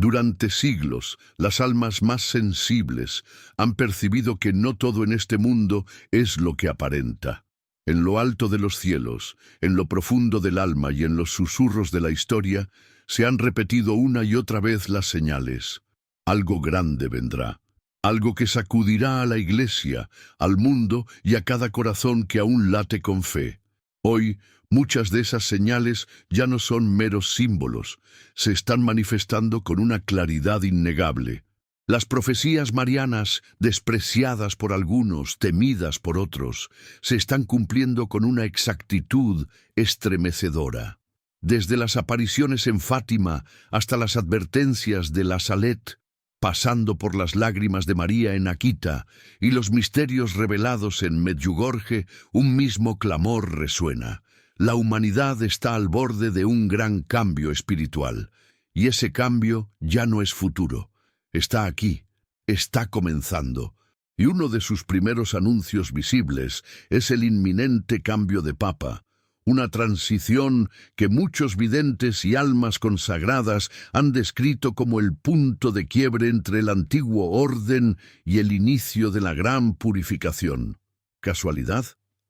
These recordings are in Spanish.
Durante siglos, las almas más sensibles han percibido que no todo en este mundo es lo que aparenta. En lo alto de los cielos, en lo profundo del alma y en los susurros de la historia, se han repetido una y otra vez las señales. Algo grande vendrá, algo que sacudirá a la Iglesia, al mundo y a cada corazón que aún late con fe. Hoy, muchas de esas señales ya no son meros símbolos, se están manifestando con una claridad innegable. Las profecías marianas, despreciadas por algunos, temidas por otros, se están cumpliendo con una exactitud estremecedora. Desde las apariciones en Fátima hasta las advertencias de la Salet, pasando por las lágrimas de María en Akita y los misterios revelados en Medjugorje, un mismo clamor resuena. La humanidad está al borde de un gran cambio espiritual, y ese cambio ya no es futuro. Está aquí, está comenzando, y uno de sus primeros anuncios visibles es el inminente cambio de Papa, una transición que muchos videntes y almas consagradas han descrito como el punto de quiebre entre el antiguo orden y el inicio de la gran purificación. ¿Casualidad?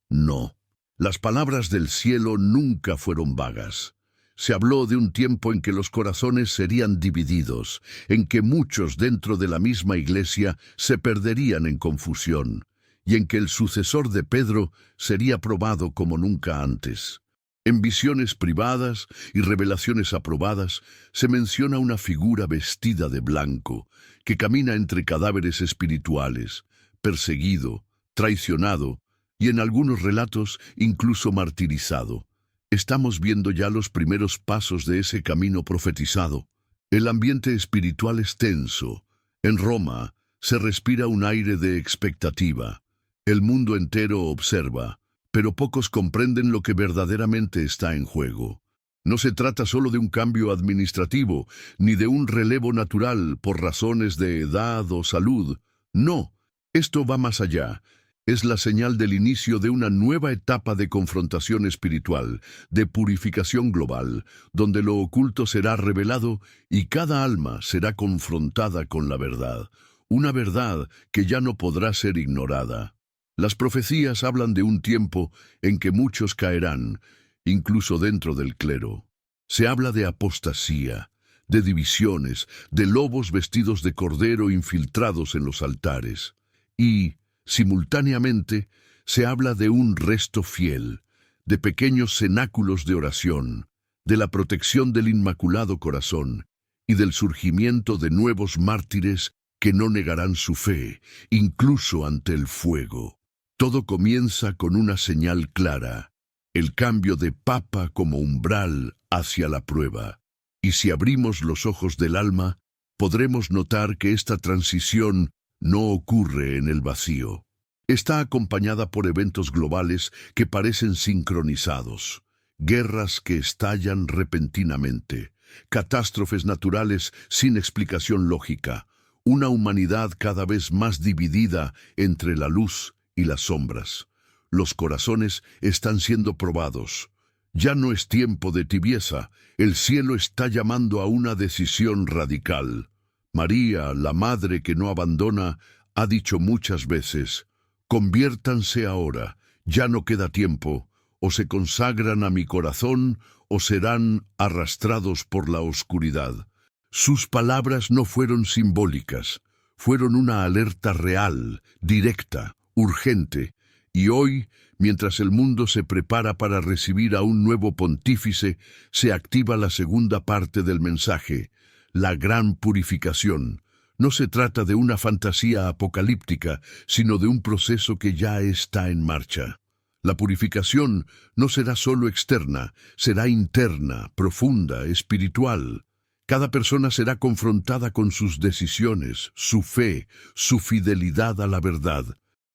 No. Las palabras del cielo nunca fueron vagas. Se habló de un tiempo en que los corazones serían divididos, en que muchos dentro de la misma iglesia se perderían en confusión, y en que el sucesor de Pedro sería probado como nunca antes. En visiones privadas y revelaciones aprobadas se menciona una figura vestida de blanco, que camina entre cadáveres espirituales, perseguido, traicionado, y en algunos relatos incluso martirizado. Estamos viendo ya los primeros pasos de ese camino profetizado. El ambiente espiritual es tenso. En Roma se respira un aire de expectativa. El mundo entero observa, pero pocos comprenden lo que verdaderamente está en juego. No se trata solo de un cambio administrativo, ni de un relevo natural por razones de edad o salud. No, esto va más allá. Es la señal del inicio de una nueva etapa de confrontación espiritual, de purificación global, donde lo oculto será revelado y cada alma será confrontada con la verdad, una verdad que ya no podrá ser ignorada. Las profecías hablan de un tiempo en que muchos caerán, incluso dentro del clero. Se habla de apostasía, de divisiones, de lobos vestidos de cordero infiltrados en los altares. Y, simultáneamente, se habla de un resto fiel, de pequeños cenáculos de oración, de la protección del Inmaculado Corazón y del surgimiento de nuevos mártires que no negarán su fe, incluso ante el fuego. Todo comienza con una señal clara, el cambio de Papa como umbral hacia la prueba. Y si abrimos los ojos del alma, podremos notar que esta transición no ocurre en el vacío. Está acompañada por eventos globales que parecen sincronizados, guerras que estallan repentinamente, catástrofes naturales sin explicación lógica, una humanidad cada vez más dividida entre la luz y las sombras. Los corazones están siendo probados. Ya no es tiempo de tibieza, el cielo está llamando a una decisión radical. María, la Madre que no abandona, ha dicho muchas veces: conviértanse ahora, ya no queda tiempo, o se consagran a mi corazón o serán arrastrados por la oscuridad. Sus palabras no fueron simbólicas, fueron una alerta real, directa, urgente, y hoy, mientras el mundo se prepara para recibir a un nuevo pontífice, se activa la segunda parte del mensaje, la gran purificación. No se trata de una fantasía apocalíptica, sino de un proceso que ya está en marcha. La purificación no será solo externa, será interna, profunda, espiritual. Cada persona será confrontada con sus decisiones, su fe, su fidelidad a la verdad.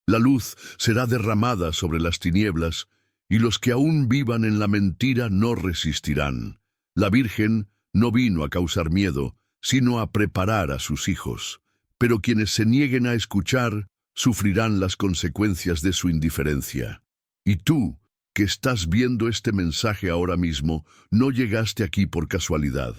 La luz será derramada sobre las tinieblas, y los que aún vivan en la mentira no resistirán. La Virgen no vino a causar miedo, sino a preparar a sus hijos. Pero quienes se nieguen a escuchar, sufrirán las consecuencias de su indiferencia. Y tú, que estás viendo este mensaje ahora mismo, no llegaste aquí por casualidad.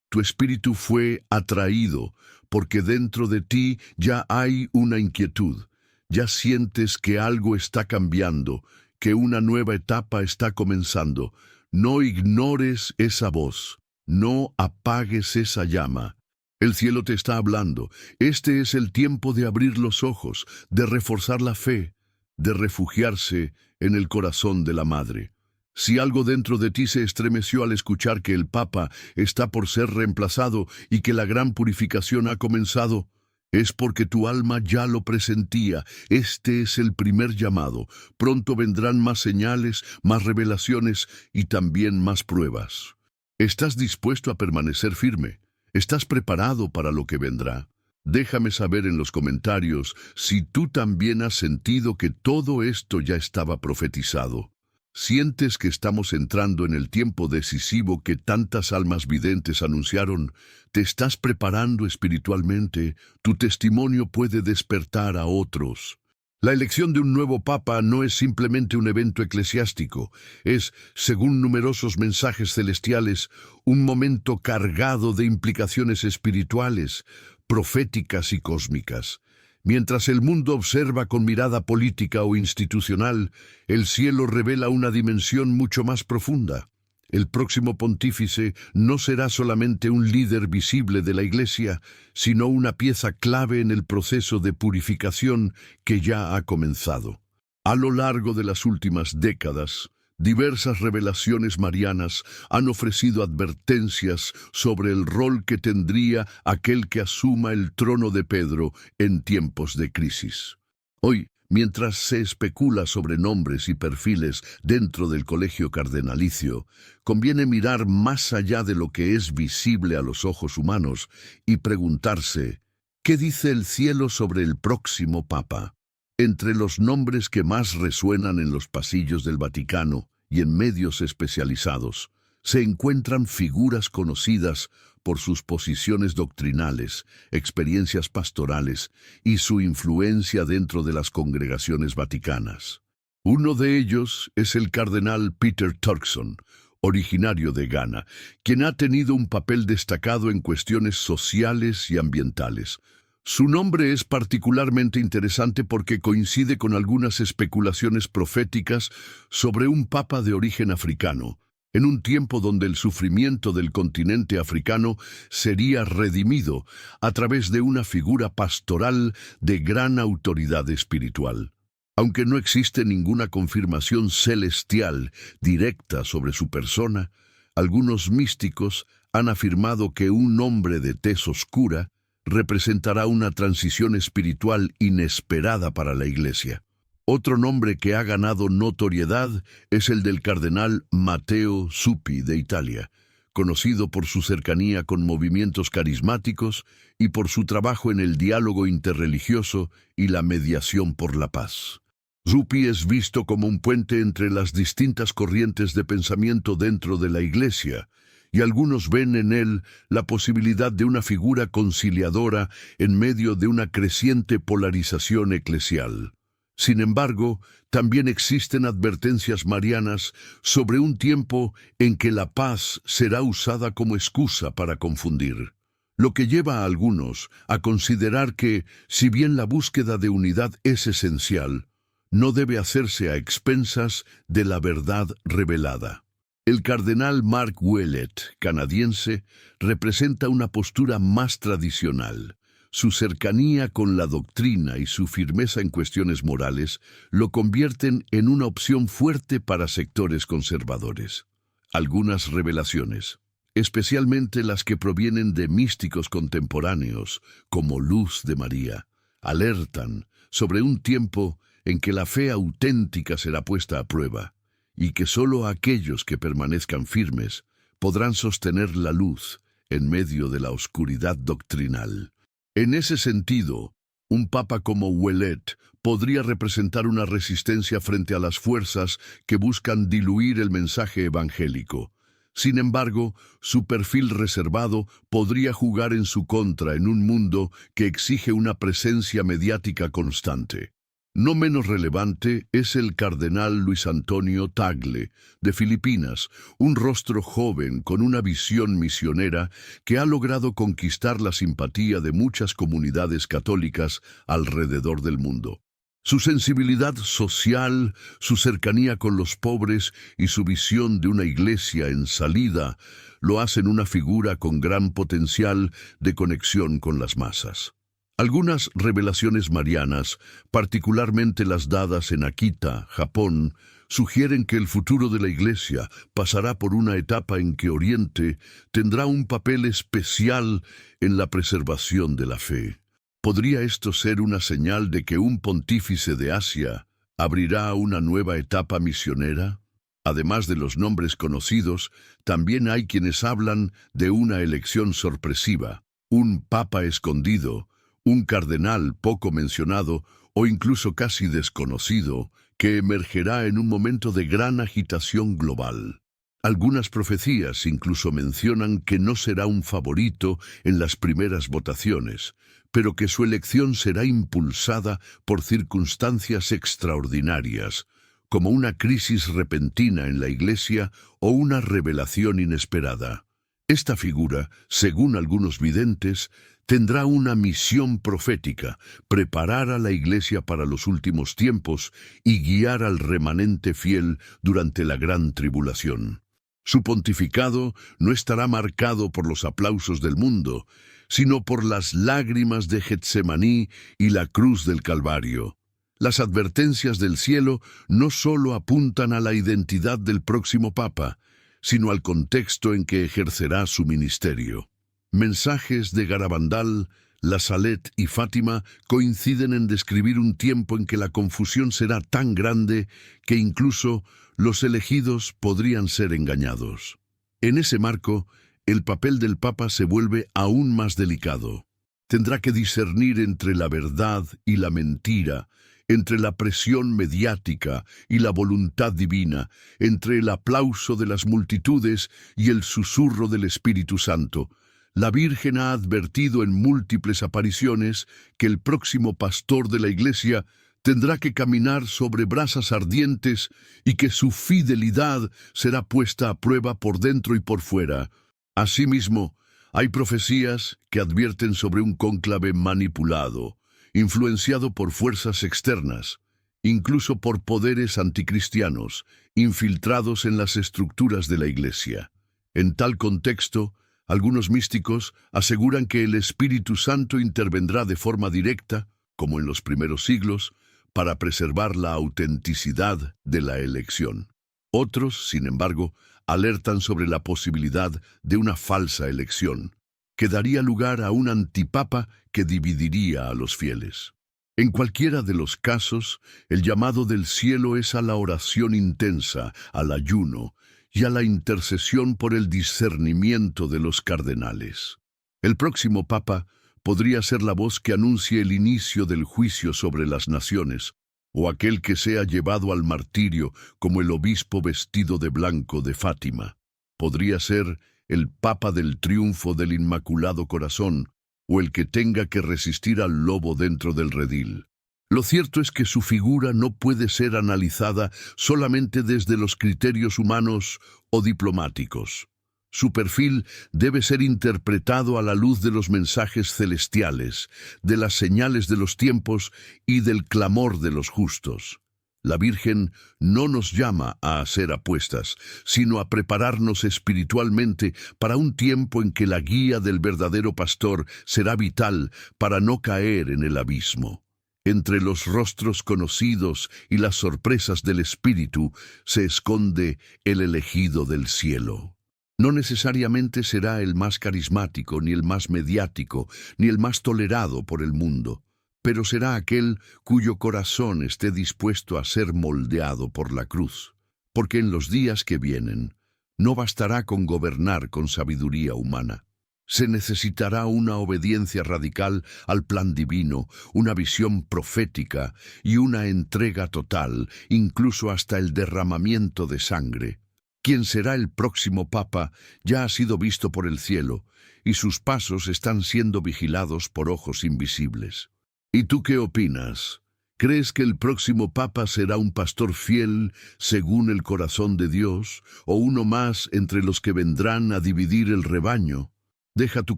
Tu espíritu fue atraído, porque dentro de ti ya hay una inquietud. Ya sientes que algo está cambiando, que una nueva etapa está comenzando. No ignores esa voz, no apagues esa llama. El cielo te está hablando. Este es el tiempo de abrir los ojos, de reforzar la fe, de refugiarse en el corazón de la Madre. Si algo dentro de ti se estremeció al escuchar que el Papa está por ser reemplazado y que la gran purificación ha comenzado, es porque tu alma ya lo presentía. Este es el primer llamado. Pronto vendrán más señales, más revelaciones y también más pruebas. ¿Estás dispuesto a permanecer firme? ¿Estás preparado para lo que vendrá? Déjame saber en los comentarios si tú también has sentido que todo esto ya estaba profetizado. ¿Sientes que estamos entrando en el tiempo decisivo que tantas almas videntes anunciaron? ¿Te estás preparando espiritualmente? Tu testimonio puede despertar a otros. La elección de un nuevo papa no es simplemente un evento eclesiástico, es, según numerosos mensajes celestiales, un momento cargado de implicaciones espirituales, proféticas y cósmicas. Mientras el mundo observa con mirada política o institucional, el cielo revela una dimensión mucho más profunda. El próximo pontífice no será solamente un líder visible de la Iglesia, sino una pieza clave en el proceso de purificación que ya ha comenzado. A lo largo de las últimas décadas, diversas revelaciones marianas han ofrecido advertencias sobre el rol que tendría aquel que asuma el trono de Pedro en tiempos de crisis. Hoy, mientras se especula sobre nombres y perfiles dentro del colegio cardenalicio, conviene mirar más allá de lo que es visible a los ojos humanos y preguntarse, ¿qué dice el cielo sobre el próximo papa? Entre los nombres que más resuenan en los pasillos del Vaticano y en medios especializados, se encuentran figuras conocidas por sus posiciones doctrinales, experiencias pastorales y su influencia dentro de las congregaciones vaticanas. Uno de ellos es el cardenal Peter Turkson, originario de Ghana, quien ha tenido un papel destacado en cuestiones sociales y ambientales. Su nombre es particularmente interesante porque coincide con algunas especulaciones proféticas sobre un papa de origen africano, en un tiempo donde el sufrimiento del continente africano sería redimido a través de una figura pastoral de gran autoridad espiritual. Aunque no existe ninguna confirmación celestial directa sobre su persona, algunos místicos han afirmado que un hombre de tez oscura representará una transición espiritual inesperada para la Iglesia. Otro nombre que ha ganado notoriedad es el del cardenal Matteo Zuppi de Italia, conocido por su cercanía con movimientos carismáticos y por su trabajo en el diálogo interreligioso y la mediación por la paz. Zuppi es visto como un puente entre las distintas corrientes de pensamiento dentro de la Iglesia, y algunos ven en él la posibilidad de una figura conciliadora en medio de una creciente polarización eclesial. Sin embargo, también existen advertencias marianas sobre un tiempo en que la paz será usada como excusa para confundir, lo que lleva a algunos a considerar que, si bien la búsqueda de unidad es esencial, no debe hacerse a expensas de la verdad revelada. El cardenal Mark Ouellet, canadiense, representa una postura más tradicional. Su cercanía con la doctrina y su firmeza en cuestiones morales lo convierten en una opción fuerte para sectores conservadores. Algunas revelaciones, especialmente las que provienen de místicos contemporáneos, como Luz de María, alertan sobre un tiempo en que la fe auténtica será puesta a prueba, y que solo aquellos que permanezcan firmes podrán sostener la luz en medio de la oscuridad doctrinal. En ese sentido, un papa como Ouellet podría representar una resistencia frente a las fuerzas que buscan diluir el mensaje evangélico. Sin embargo, su perfil reservado podría jugar en su contra en un mundo que exige una presencia mediática constante. No menos relevante es el cardenal Luis Antonio Tagle, de Filipinas, un rostro joven con una visión misionera que ha logrado conquistar la simpatía de muchas comunidades católicas alrededor del mundo. Su sensibilidad social, su cercanía con los pobres y su visión de una iglesia en salida lo hacen una figura con gran potencial de conexión con las masas. Algunas revelaciones marianas, particularmente las dadas en Akita, Japón, sugieren que el futuro de la Iglesia pasará por una etapa en que Oriente tendrá un papel especial en la preservación de la fe. ¿Podría esto ser una señal de que un pontífice de Asia abrirá una nueva etapa misionera? Además de los nombres conocidos, también hay quienes hablan de una elección sorpresiva, un papa escondido, un cardenal poco mencionado o incluso casi desconocido que emergerá en un momento de gran agitación global. Algunas profecías incluso mencionan que no será un favorito en las primeras votaciones, pero que su elección será impulsada por circunstancias extraordinarias, como una crisis repentina en la Iglesia o una revelación inesperada. Esta figura, según algunos videntes, tendrá una misión profética: preparar a la Iglesia para los últimos tiempos y guiar al remanente fiel durante la gran tribulación. Su pontificado no estará marcado por los aplausos del mundo, sino por las lágrimas de Getsemaní y la cruz del Calvario. Las advertencias del cielo no solo apuntan a la identidad del próximo Papa, sino al contexto en que ejercerá su ministerio. Mensajes de Garabandal, La Salette y Fátima coinciden en describir un tiempo en que la confusión será tan grande que incluso los elegidos podrían ser engañados. En ese marco, el papel del Papa se vuelve aún más delicado. Tendrá que discernir entre la verdad y la mentira, entre la presión mediática y la voluntad divina, entre el aplauso de las multitudes y el susurro del Espíritu Santo. La Virgen ha advertido en múltiples apariciones que el próximo pastor de la Iglesia tendrá que caminar sobre brasas ardientes y que su fidelidad será puesta a prueba por dentro y por fuera. Asimismo, hay profecías que advierten sobre un cónclave manipulado, influenciado por fuerzas externas, incluso por poderes anticristianos, infiltrados en las estructuras de la Iglesia. En tal contexto, algunos místicos aseguran que el Espíritu Santo intervendrá de forma directa, como en los primeros siglos, para preservar la autenticidad de la elección. Otros, sin embargo, alertan sobre la posibilidad de una falsa elección, que daría lugar a un antipapa que dividiría a los fieles. En cualquiera de los casos, el llamado del cielo es a la oración intensa, al ayuno y a la intercesión por el discernimiento de los cardenales. El próximo papa podría ser la voz que anuncie el inicio del juicio sobre las naciones, o aquel que sea llevado al martirio como el obispo vestido de blanco de Fátima. Podría ser el papa del triunfo del Inmaculado Corazón, o el que tenga que resistir al lobo dentro del redil. Lo cierto es que su figura no puede ser analizada solamente desde los criterios humanos o diplomáticos. Su perfil debe ser interpretado a la luz de los mensajes celestiales, de las señales de los tiempos y del clamor de los justos. La Virgen no nos llama a hacer apuestas, sino a prepararnos espiritualmente para un tiempo en que la guía del verdadero pastor será vital para no caer en el abismo. Entre los rostros conocidos y las sorpresas del Espíritu se esconde el elegido del cielo. No necesariamente será el más carismático, ni el más mediático, ni el más tolerado por el mundo, pero será aquel cuyo corazón esté dispuesto a ser moldeado por la cruz, porque en los días que vienen no bastará con gobernar con sabiduría humana. Se necesitará una obediencia radical al plan divino, una visión profética y una entrega total, incluso hasta el derramamiento de sangre. Quien será el próximo papa ya ha sido visto por el cielo, y sus pasos están siendo vigilados por ojos invisibles. ¿Y tú qué opinas? ¿Crees que el próximo papa será un pastor fiel según el corazón de Dios o uno más entre los que vendrán a dividir el rebaño? Deja tu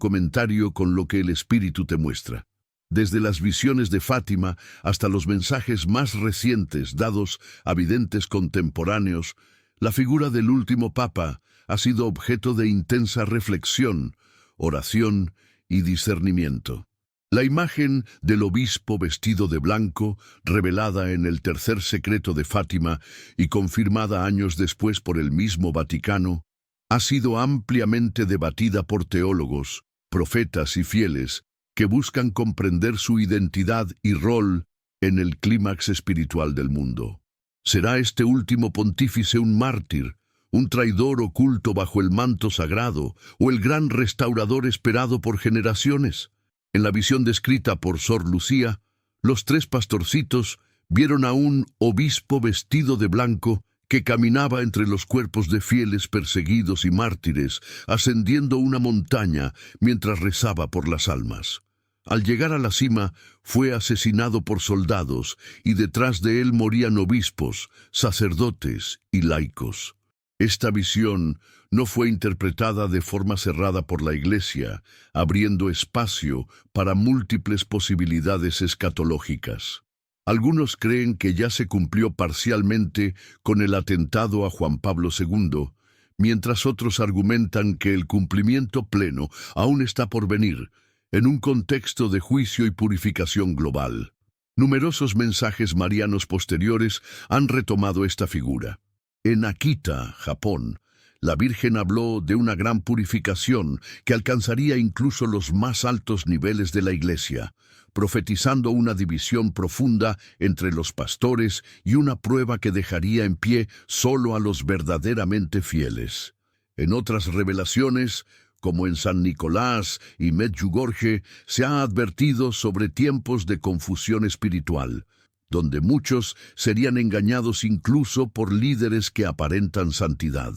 comentario con lo que el Espíritu te muestra. Desde las visiones de Fátima hasta los mensajes más recientes dados a videntes contemporáneos, la figura del último papa ha sido objeto de intensa reflexión, oración y discernimiento. La imagen del obispo vestido de blanco, revelada en el tercer secreto de Fátima y confirmada años después por el mismo Vaticano, ha sido ampliamente debatida por teólogos, profetas y fieles que buscan comprender su identidad y rol en el clímax espiritual del mundo. ¿Será este último pontífice un mártir, un traidor oculto bajo el manto sagrado o el gran restaurador esperado por generaciones? En la visión descrita por Sor Lucía, los tres pastorcitos vieron a un obispo vestido de blanco que caminaba entre los cuerpos de fieles perseguidos y mártires, ascendiendo una montaña mientras rezaba por las almas. Al llegar a la cima, fue asesinado por soldados y detrás de él morían obispos, sacerdotes y laicos. Esta visión no fue interpretada de forma cerrada por la Iglesia, abriendo espacio para múltiples posibilidades escatológicas. Algunos creen que ya se cumplió parcialmente con el atentado a Juan Pablo II, mientras otros argumentan que el cumplimiento pleno aún está por venir, en un contexto de juicio y purificación global. Numerosos mensajes marianos posteriores han retomado esta figura. En Akita, Japón, la Virgen habló de una gran purificación que alcanzaría incluso los más altos niveles de la Iglesia, profetizando una división profunda entre los pastores y una prueba que dejaría en pie solo a los verdaderamente fieles. En otras revelaciones, como en San Nicolás y Medjugorje, se ha advertido sobre tiempos de confusión espiritual, donde muchos serían engañados incluso por líderes que aparentan santidad.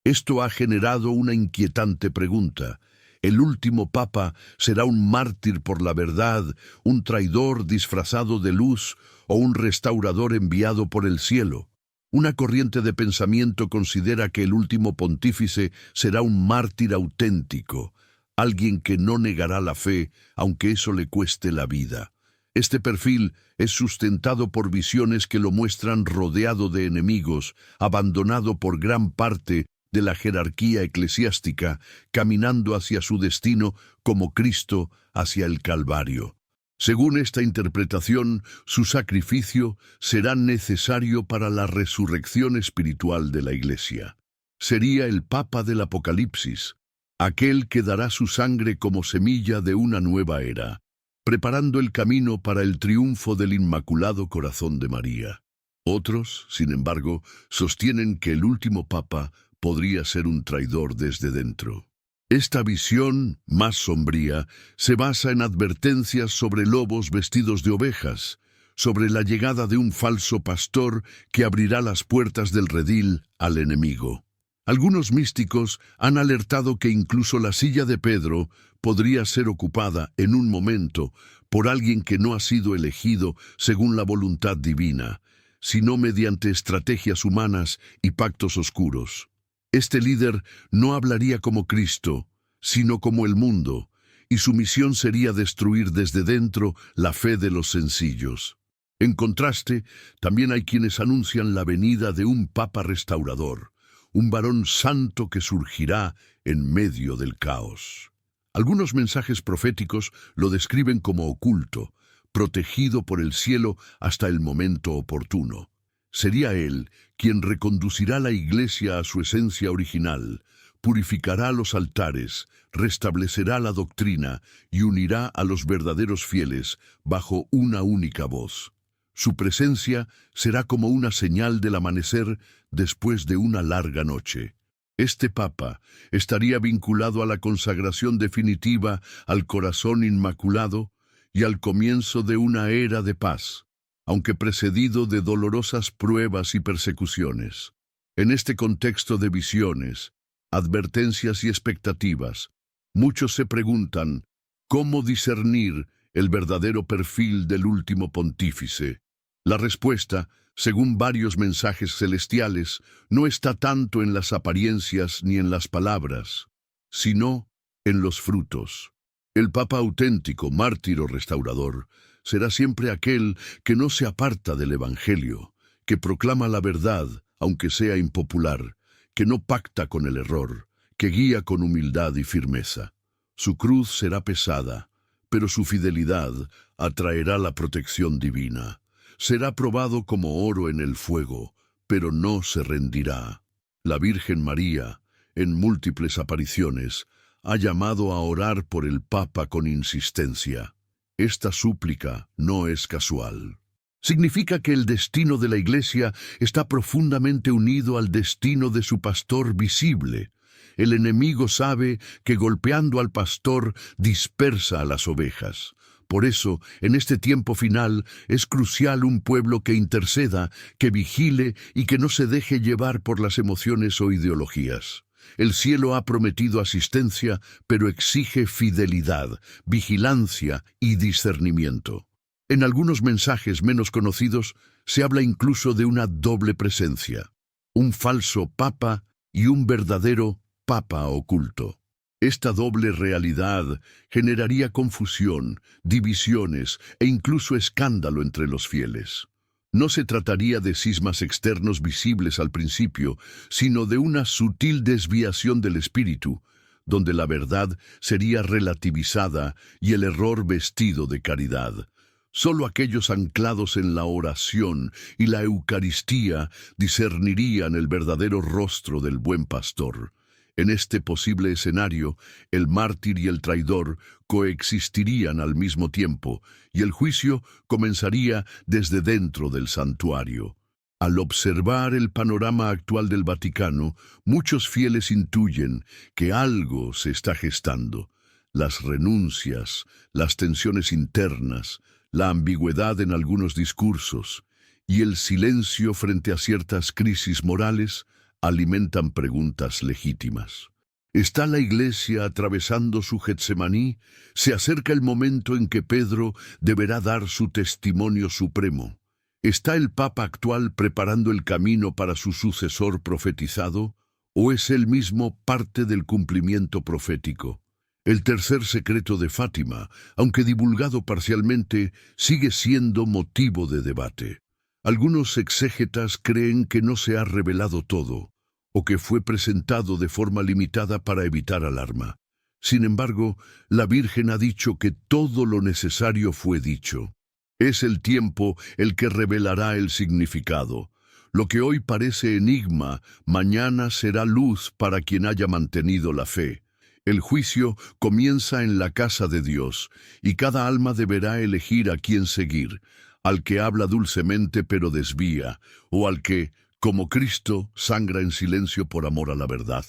Esto ha generado una inquietante pregunta. ¿El último papa será un mártir por la verdad, un traidor disfrazado de luz o un restaurador enviado por el cielo? Una corriente de pensamiento considera que el último pontífice será un mártir auténtico, alguien que no negará la fe, aunque eso le cueste la vida. Este perfil es sustentado por visiones que lo muestran rodeado de enemigos, abandonado por gran parte de la jerarquía eclesiástica, caminando hacia su destino como Cristo hacia el Calvario. Según esta interpretación, su sacrificio será necesario para la resurrección espiritual de la Iglesia. Sería el Papa del Apocalipsis, aquel que dará su sangre como semilla de una nueva era, preparando el camino para el triunfo del Inmaculado Corazón de María. Otros, sin embargo, sostienen que el último Papa podría ser un traidor desde dentro. Esta visión, más sombría, se basa en advertencias sobre lobos vestidos de ovejas, sobre la llegada de un falso pastor que abrirá las puertas del redil al enemigo. Algunos místicos han alertado que incluso la silla de Pedro podría ser ocupada en un momento por alguien que no ha sido elegido según la voluntad divina, sino mediante estrategias humanas y pactos oscuros. Este líder no hablaría como Cristo, sino como el mundo, y su misión sería destruir desde dentro la fe de los sencillos. En contraste, también hay quienes anuncian la venida de un Papa restaurador, un varón santo que surgirá en medio del caos. Algunos mensajes proféticos lo describen como oculto, protegido por el cielo hasta el momento oportuno. Sería él quien reconducirá la Iglesia a su esencia original, purificará los altares, restablecerá la doctrina y unirá a los verdaderos fieles bajo una única voz. Su presencia será como una señal del amanecer después de una larga noche. Este Papa estaría vinculado a la consagración definitiva al corazón inmaculado y al comienzo de una era de paz, aunque precedido de dolorosas pruebas y persecuciones. En este contexto de visiones, advertencias y expectativas, muchos se preguntan, ¿cómo discernir el verdadero perfil del último pontífice? La respuesta, según varios mensajes celestiales, no está tanto en las apariencias ni en las palabras, sino en los frutos. El Papa auténtico, mártir o restaurador, será siempre aquel que no se aparta del Evangelio, que proclama la verdad, aunque sea impopular, que no pacta con el error, que guía con humildad y firmeza. Su cruz será pesada, pero su fidelidad atraerá la protección divina. Será probado como oro en el fuego, pero no se rendirá. La Virgen María, en múltiples apariciones, ha llamado a orar por el Papa con insistencia. Esta súplica no es casual. Significa que el destino de la Iglesia está profundamente unido al destino de su pastor visible. El enemigo sabe que golpeando al pastor dispersa a las ovejas. Por eso, en este tiempo final, es crucial un pueblo que interceda, que vigile y que no se deje llevar por las emociones o ideologías. El cielo ha prometido asistencia, pero exige fidelidad, vigilancia y discernimiento. En algunos mensajes menos conocidos se habla incluso de una doble presencia, un falso papa y un verdadero papa oculto. Esta doble realidad generaría confusión, divisiones e incluso escándalo entre los fieles. No se trataría de cismas externos visibles al principio, sino de una sutil desviación del espíritu, donde la verdad sería relativizada y el error vestido de caridad. Solo aquellos anclados en la oración y la Eucaristía discernirían el verdadero rostro del buen pastor. En este posible escenario, el mártir y el traidor coexistirían al mismo tiempo, y el juicio comenzaría desde dentro del santuario. Al observar el panorama actual del Vaticano, muchos fieles intuyen que algo se está gestando. Las renuncias, las tensiones internas, la ambigüedad en algunos discursos y el silencio frente a ciertas crisis morales alimentan preguntas legítimas. ¿Está la Iglesia atravesando su Getsemaní? ¿Se acerca el momento en que Pedro deberá dar su testimonio supremo? ¿Está el Papa actual preparando el camino para su sucesor profetizado? ¿O es él mismo parte del cumplimiento profético? El tercer secreto de Fátima, aunque divulgado parcialmente, sigue siendo motivo de debate. Algunos exégetas creen que no se ha revelado todo, o que fue presentado de forma limitada para evitar alarma. Sin embargo, la Virgen ha dicho que todo lo necesario fue dicho. Es el tiempo el que revelará el significado. Lo que hoy parece enigma, mañana será luz para quien haya mantenido la fe. El juicio comienza en la casa de Dios, y cada alma deberá elegir a quién seguir, al que habla dulcemente pero desvía, o al que, como Cristo, sangra en silencio por amor a la verdad.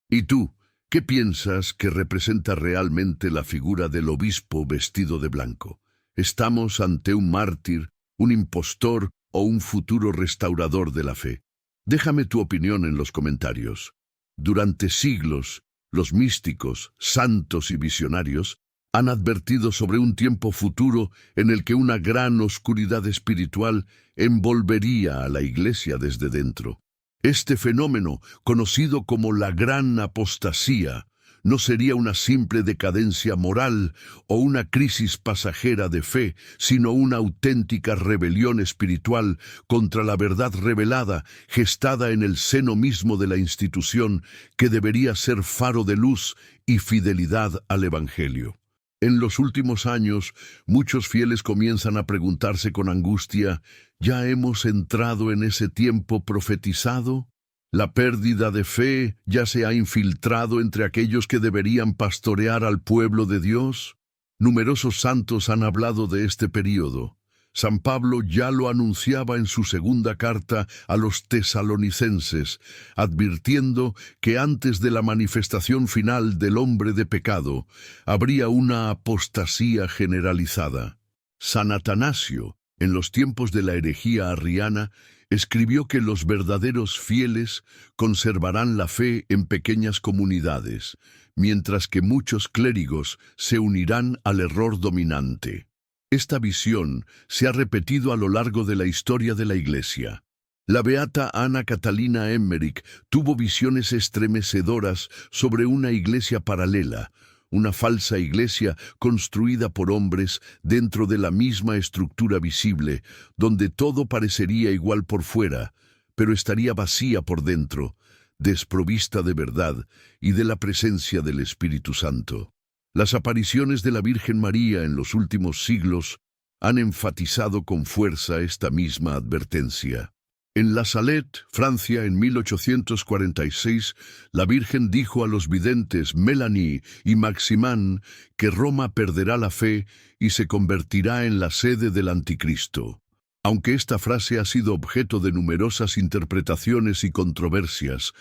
¿Y tú, qué piensas que representa realmente la figura del obispo vestido de blanco? ¿Estamos ante un mártir, un impostor o un futuro restaurador de la fe? Déjame tu opinión en los comentarios. Durante siglos, los místicos, santos y visionarios han advertido sobre un tiempo futuro en el que una gran oscuridad espiritual envolvería a la Iglesia desde dentro. Este fenómeno, conocido como la gran apostasía, no sería una simple decadencia moral o una crisis pasajera de fe, sino una auténtica rebelión espiritual contra la verdad revelada, gestada en el seno mismo de la institución, que debería ser faro de luz y fidelidad al Evangelio. En los últimos años, muchos fieles comienzan a preguntarse con angustia, ¿ya hemos entrado en ese tiempo profetizado? ¿La pérdida de fe ya se ha infiltrado entre aquellos que deberían pastorear al pueblo de Dios? Numerosos santos han hablado de este período. San Pablo ya lo anunciaba en su segunda carta a los tesalonicenses, advirtiendo que antes de la manifestación final del hombre de pecado, habría una apostasía generalizada. San Atanasio, en los tiempos de la herejía arriana, escribió que los verdaderos fieles conservarán la fe en pequeñas comunidades, mientras que muchos clérigos se unirán al error dominante. Esta visión se ha repetido a lo largo de la historia de la Iglesia. La beata Ana Catalina Emmerich tuvo visiones estremecedoras sobre una iglesia paralela, una falsa iglesia construida por hombres dentro de la misma estructura visible, donde todo parecería igual por fuera, pero estaría vacía por dentro, desprovista de verdad y de la presencia del Espíritu Santo. Las apariciones de la Virgen María en los últimos siglos han enfatizado con fuerza esta misma advertencia. En La Salette, Francia, en 1846, la Virgen dijo a los videntes Mélanie y Maximin que Roma perderá la fe y se convertirá en la sede del Anticristo. Aunque esta frase ha sido objeto de numerosas interpretaciones y controversias,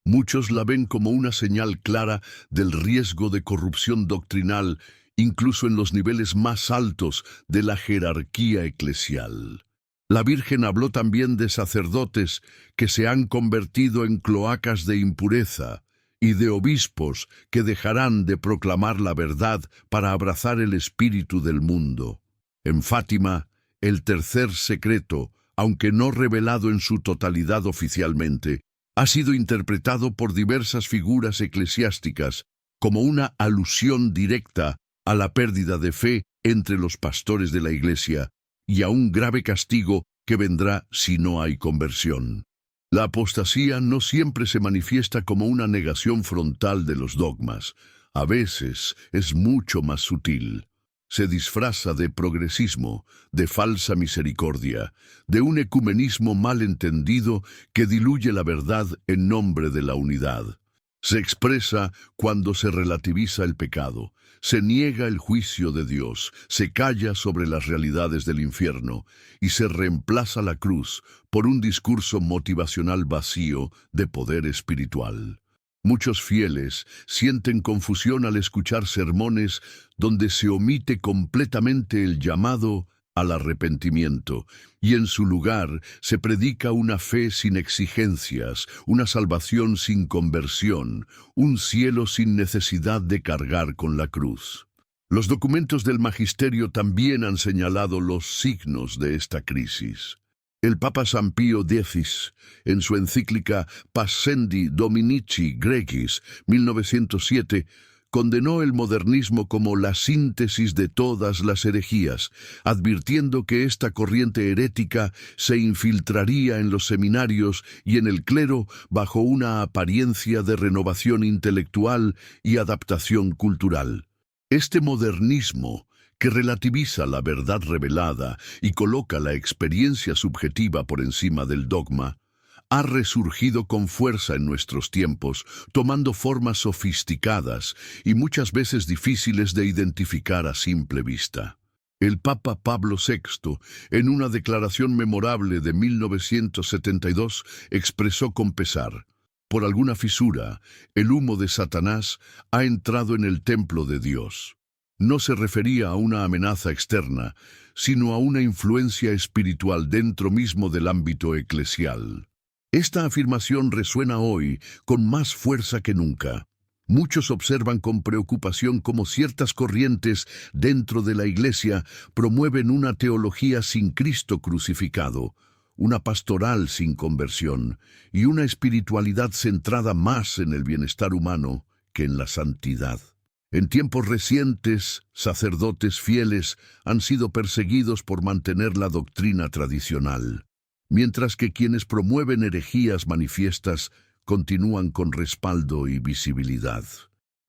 muchos la ven como una señal clara del riesgo de corrupción doctrinal, incluso en los niveles más altos de la jerarquía eclesial. La Virgen habló también de sacerdotes que se han convertido en cloacas de impureza y de obispos que dejarán de proclamar la verdad para abrazar el espíritu del mundo. En Fátima, el tercer secreto, aunque no revelado en su totalidad oficialmente, ha sido interpretado por diversas figuras eclesiásticas como una alusión directa a la pérdida de fe entre los pastores de la Iglesia y a un grave castigo que vendrá si no hay conversión. La apostasía no siempre se manifiesta como una negación frontal de los dogmas. A veces es mucho más sutil. Se disfraza de progresismo, de falsa misericordia, de un ecumenismo mal entendido que diluye la verdad en nombre de la unidad. Se expresa cuando se relativiza el pecado, se niega el juicio de Dios, se calla sobre las realidades del infierno y se reemplaza la cruz por un discurso motivacional vacío de poder espiritual. Muchos fieles sienten confusión al escuchar sermones donde se omite completamente el llamado al arrepentimiento, y en su lugar se predica una fe sin exigencias, una salvación sin conversión, un cielo sin necesidad de cargar con la cruz. Los documentos del Magisterio también han señalado los signos de esta crisis. El Papa San Pío X, en su encíclica Pascendi Dominici Gregis, 1907, condenó el modernismo como la síntesis de todas las herejías, advirtiendo que esta corriente herética se infiltraría en los seminarios y en el clero bajo una apariencia de renovación intelectual y adaptación cultural. Este modernismo, que relativiza la verdad revelada y coloca la experiencia subjetiva por encima del dogma, ha resurgido con fuerza en nuestros tiempos, tomando formas sofisticadas y muchas veces difíciles de identificar a simple vista. El Papa Pablo VI, en una declaración memorable de 1972, expresó con pesar: por alguna fisura, el humo de Satanás ha entrado en el templo de Dios. No se refería a una amenaza externa, sino a una influencia espiritual dentro mismo del ámbito eclesial. Esta afirmación resuena hoy con más fuerza que nunca. Muchos observan con preocupación cómo ciertas corrientes dentro de la Iglesia promueven una teología sin Cristo crucificado, una pastoral sin conversión y una espiritualidad centrada más en el bienestar humano que en la santidad. En tiempos recientes, sacerdotes fieles han sido perseguidos por mantener la doctrina tradicional, mientras que quienes promueven herejías manifiestas continúan con respaldo y visibilidad.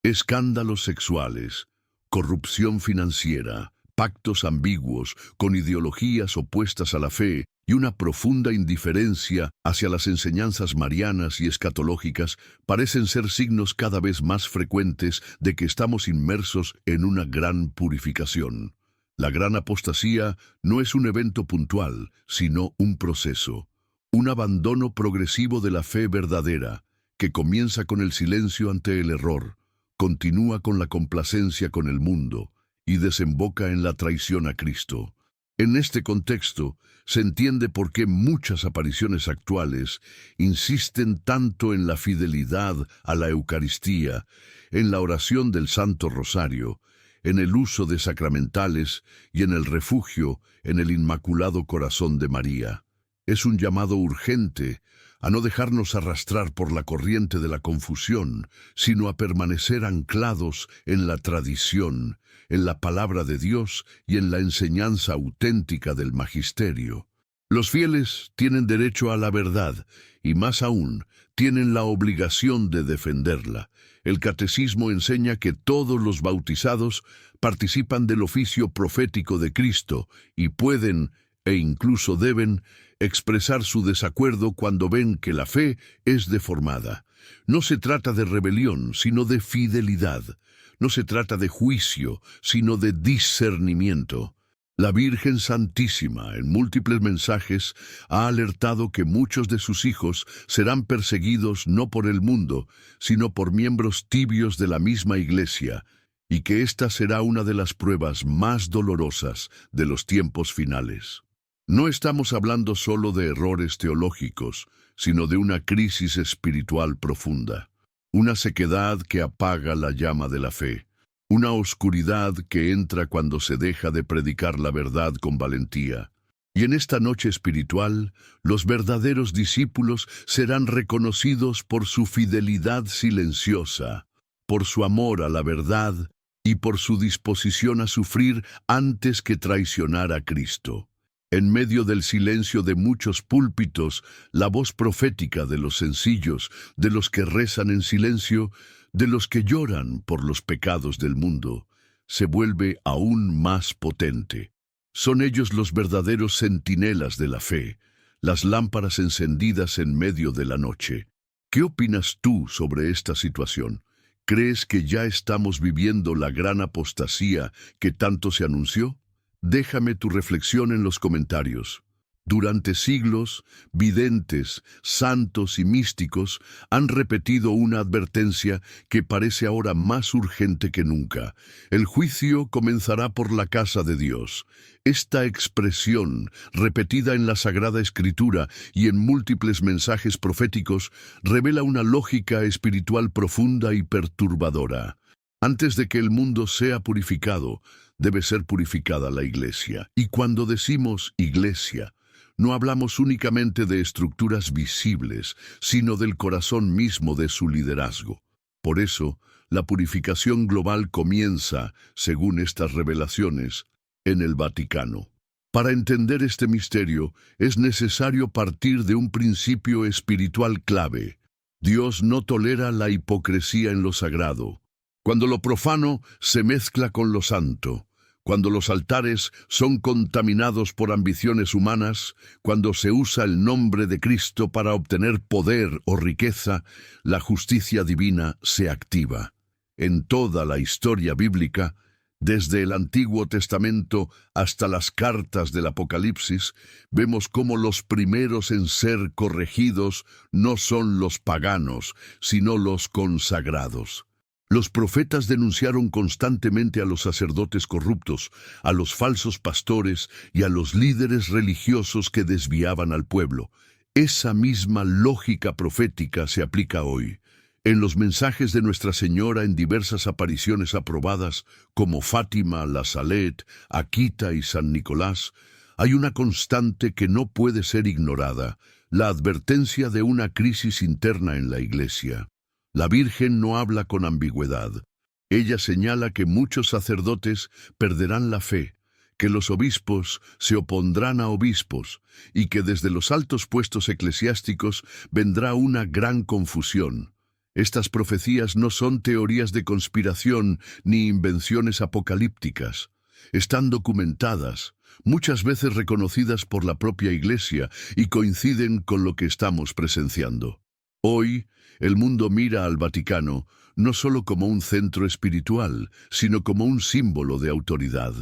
Escándalos sexuales, corrupción financiera, pactos ambiguos con ideologías opuestas a la fe y una profunda indiferencia hacia las enseñanzas marianas y escatológicas parecen ser signos cada vez más frecuentes de que estamos inmersos en una gran purificación. La gran apostasía no es un evento puntual, sino un proceso, un abandono progresivo de la fe verdadera, que comienza con el silencio ante el error, continúa con la complacencia con el mundo y desemboca en la traición a Cristo. En este contexto, se entiende por qué muchas apariciones actuales insisten tanto en la fidelidad a la Eucaristía, en la oración del Santo Rosario, en el uso de sacramentales y en el refugio en el Inmaculado Corazón de María. Es un llamado urgente a no dejarnos arrastrar por la corriente de la confusión, sino a permanecer anclados en la tradición, en la palabra de Dios y en la enseñanza auténtica del magisterio. Los fieles tienen derecho a la verdad y, más aún, tienen la obligación de defenderla. El catecismo enseña que todos los bautizados participan del oficio profético de Cristo y pueden, e incluso deben, expresar su desacuerdo cuando ven que la fe es deformada. No se trata de rebelión, sino de fidelidad. No se trata de juicio, sino de discernimiento. La Virgen Santísima, en múltiples mensajes, ha alertado que muchos de sus hijos serán perseguidos no por el mundo, sino por miembros tibios de la misma Iglesia, y que esta será una de las pruebas más dolorosas de los tiempos finales. No estamos hablando solo de errores teológicos, sino de una crisis espiritual profunda, una sequedad que apaga la llama de la fe. Una oscuridad que entra cuando se deja de predicar la verdad con valentía. Y en esta noche espiritual, los verdaderos discípulos serán reconocidos por su fidelidad silenciosa, por su amor a la verdad y por su disposición a sufrir antes que traicionar a Cristo. En medio del silencio de muchos púlpitos, la voz profética de los sencillos, de los que rezan en silencio, de los que lloran por los pecados del mundo, se vuelve aún más potente. Son ellos los verdaderos centinelas de la fe, las lámparas encendidas en medio de la noche. ¿Qué opinas tú sobre esta situación? ¿Crees que ya estamos viviendo la gran apostasía que tanto se anunció? Déjame tu reflexión en los comentarios. Durante siglos, videntes, santos y místicos han repetido una advertencia que parece ahora más urgente que nunca. El juicio comenzará por la casa de Dios. Esta expresión, repetida en la Sagrada Escritura y en múltiples mensajes proféticos, revela una lógica espiritual profunda y perturbadora. Antes de que el mundo sea purificado, debe ser purificada la Iglesia. Y cuando decimos Iglesia, no hablamos únicamente de estructuras visibles, sino del corazón mismo de su liderazgo. Por eso, la purificación global comienza, según estas revelaciones, en el Vaticano. Para entender este misterio, es necesario partir de un principio espiritual clave. Dios no tolera la hipocresía en lo sagrado. Cuando lo profano se mezcla con lo santo, cuando los altares son contaminados por ambiciones humanas, cuando se usa el nombre de Cristo para obtener poder o riqueza, la justicia divina se activa. En toda la historia bíblica, desde el Antiguo Testamento hasta las cartas del Apocalipsis, vemos cómo los primeros en ser corregidos no son los paganos, sino los consagrados. Los profetas denunciaron constantemente a los sacerdotes corruptos, a los falsos pastores y a los líderes religiosos que desviaban al pueblo. Esa misma lógica profética se aplica hoy. En los mensajes de Nuestra Señora en diversas apariciones aprobadas, como Fátima, La Salet, Akita y San Nicolás, hay una constante que no puede ser ignorada, la advertencia de una crisis interna en la Iglesia. La Virgen no habla con ambigüedad. Ella señala que muchos sacerdotes perderán la fe, que los obispos se opondrán a obispos y que desde los altos puestos eclesiásticos vendrá una gran confusión. Estas profecías no son teorías de conspiración ni invenciones apocalípticas. Están documentadas, muchas veces reconocidas por la propia Iglesia y coinciden con lo que estamos presenciando. Hoy, el mundo mira al Vaticano no solo como un centro espiritual, sino como un símbolo de autoridad.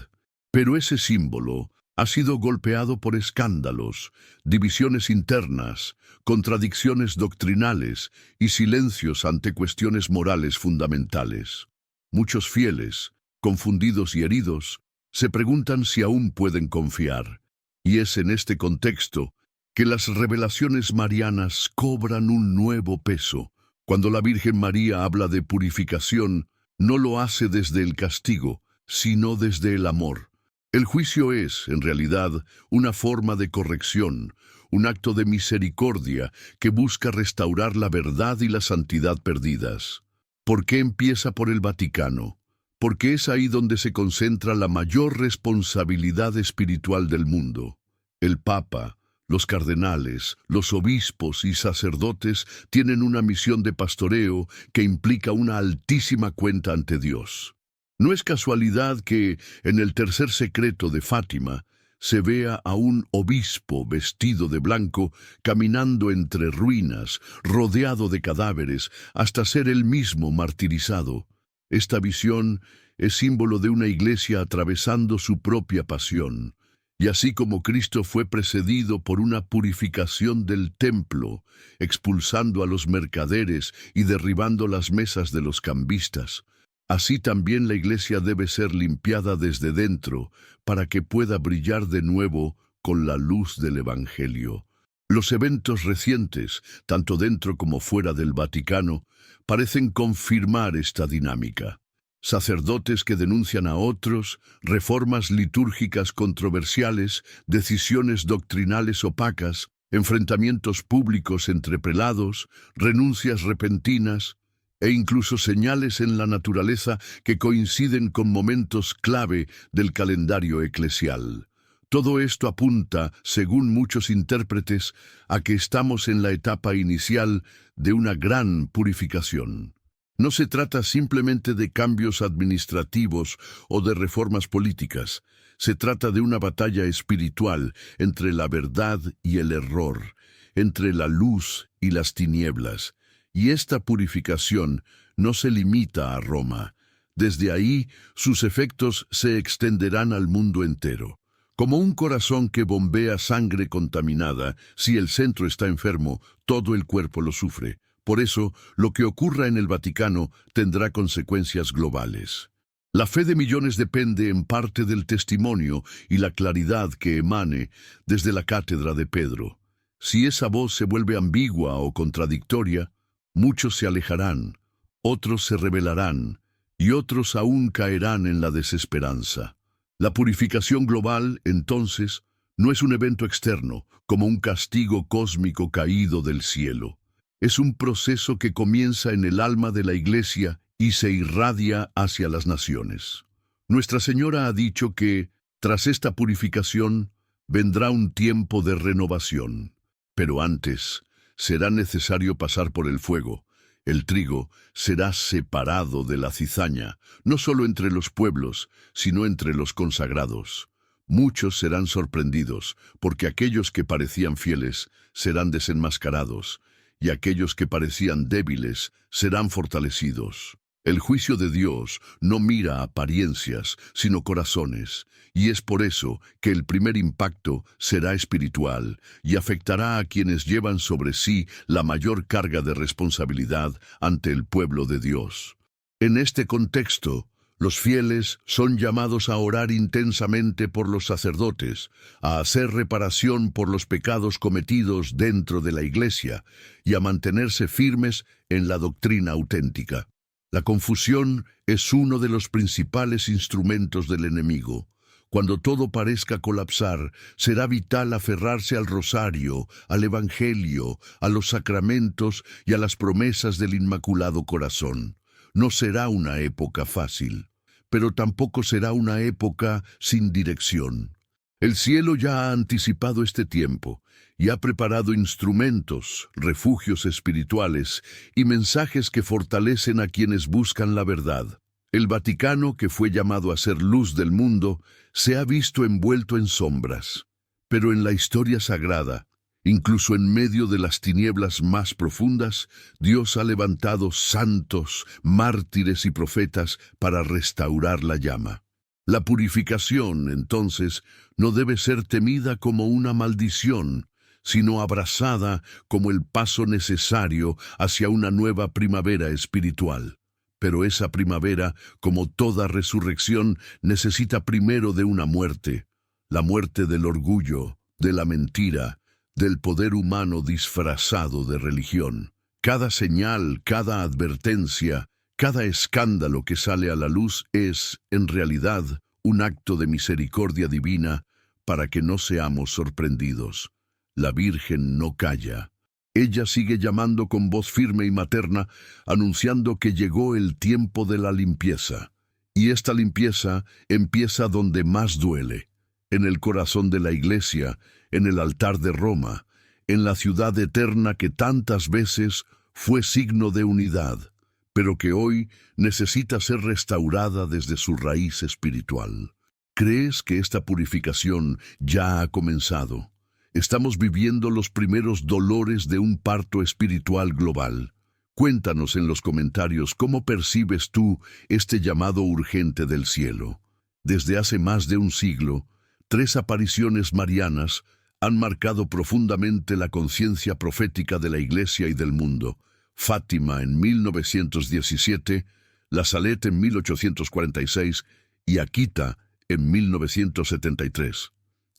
Pero ese símbolo ha sido golpeado por escándalos, divisiones internas, contradicciones doctrinales y silencios ante cuestiones morales fundamentales. Muchos fieles, confundidos y heridos, se preguntan si aún pueden confiar. Y es en este contexto que las revelaciones marianas cobran un nuevo peso. Cuando la Virgen María habla de purificación, no lo hace desde el castigo, sino desde el amor. El juicio es, en realidad, una forma de corrección, un acto de misericordia que busca restaurar la verdad y la santidad perdidas. ¿Por qué empieza por el Vaticano? Porque es ahí donde se concentra la mayor responsabilidad espiritual del mundo. El Papa, los cardenales, los obispos y sacerdotes tienen una misión de pastoreo que implica una altísima cuenta ante Dios. No es casualidad que, en el tercer secreto de Fátima, se vea a un obispo vestido de blanco caminando entre ruinas, rodeado de cadáveres, hasta ser él mismo martirizado. Esta visión es símbolo de una iglesia atravesando su propia pasión. Y así como Cristo fue precedido por una purificación del templo, expulsando a los mercaderes y derribando las mesas de los cambistas, así también la iglesia debe ser limpiada desde dentro para que pueda brillar de nuevo con la luz del Evangelio. Los eventos recientes, tanto dentro como fuera del Vaticano, parecen confirmar esta dinámica. Sacerdotes que denuncian a otros, reformas litúrgicas controversiales, decisiones doctrinales opacas, enfrentamientos públicos entre prelados, renuncias repentinas, e incluso señales en la naturaleza que coinciden con momentos clave del calendario eclesial. Todo esto apunta, según muchos intérpretes, a que estamos en la etapa inicial de una gran purificación. No se trata simplemente de cambios administrativos o de reformas políticas. Se trata de una batalla espiritual entre la verdad y el error, entre la luz y las tinieblas. Y esta purificación no se limita a Roma. Desde ahí, sus efectos se extenderán al mundo entero. Como un corazón que bombea sangre contaminada, si el centro está enfermo, todo el cuerpo lo sufre. Por eso, lo que ocurra en el Vaticano tendrá consecuencias globales. La fe de millones depende en parte del testimonio y la claridad que emane desde la cátedra de Pedro. Si esa voz se vuelve ambigua o contradictoria, muchos se alejarán, otros se rebelarán, y otros aún caerán en la desesperanza. La purificación global, entonces, no es un evento externo, como un castigo cósmico caído del cielo. Es un proceso que comienza en el alma de la Iglesia y se irradia hacia las naciones. Nuestra Señora ha dicho que, tras esta purificación, vendrá un tiempo de renovación. Pero antes, será necesario pasar por el fuego. El trigo será separado de la cizaña, no solo entre los pueblos, sino entre los consagrados. Muchos serán sorprendidos, porque aquellos que parecían fieles serán desenmascarados, y aquellos que parecían débiles serán fortalecidos. El juicio de Dios no mira apariencias, sino corazones, y es por eso que el primer impacto será espiritual y afectará a quienes llevan sobre sí la mayor carga de responsabilidad ante el pueblo de Dios. En este contexto, los fieles son llamados a orar intensamente por los sacerdotes, a hacer reparación por los pecados cometidos dentro de la Iglesia y a mantenerse firmes en la doctrina auténtica. La confusión es uno de los principales instrumentos del enemigo. Cuando todo parezca colapsar, será vital aferrarse al rosario, al Evangelio, a los sacramentos y a las promesas del Inmaculado Corazón. No será una época fácil, pero tampoco será una época sin dirección. El cielo ya ha anticipado este tiempo y ha preparado instrumentos, refugios espirituales y mensajes que fortalecen a quienes buscan la verdad. El Vaticano, que fue llamado a ser luz del mundo, se ha visto envuelto en sombras. Pero en la historia sagrada, incluso en medio de las tinieblas más profundas, Dios ha levantado santos, mártires y profetas para restaurar la llama. La purificación, entonces, no debe ser temida como una maldición, sino abrazada como el paso necesario hacia una nueva primavera espiritual. Pero esa primavera, como toda resurrección, necesita primero de una muerte, la muerte del orgullo, de la mentira, del poder humano disfrazado de religión. Cada señal, cada advertencia, Cada escándalo que sale a la luz es, en realidad, un acto de misericordia divina para que no seamos sorprendidos. La Virgen no calla. Ella sigue llamando con voz firme y materna, anunciando que llegó el tiempo de la limpieza. Y esta limpieza empieza donde más duele, en el corazón de la Iglesia, en el altar de Roma, en la ciudad eterna que tantas veces fue signo de unidad, pero que hoy necesita ser restaurada desde su raíz espiritual. ¿Crees que esta purificación ya ha comenzado? Estamos viviendo los primeros dolores de un parto espiritual global. Cuéntanos en los comentarios cómo percibes tú este llamado urgente del cielo. Desde hace más de un siglo, 3 apariciones marianas han marcado profundamente la conciencia profética de la Iglesia y del mundo. Fátima en 1917, La Salette en 1846 y Akita en 1973.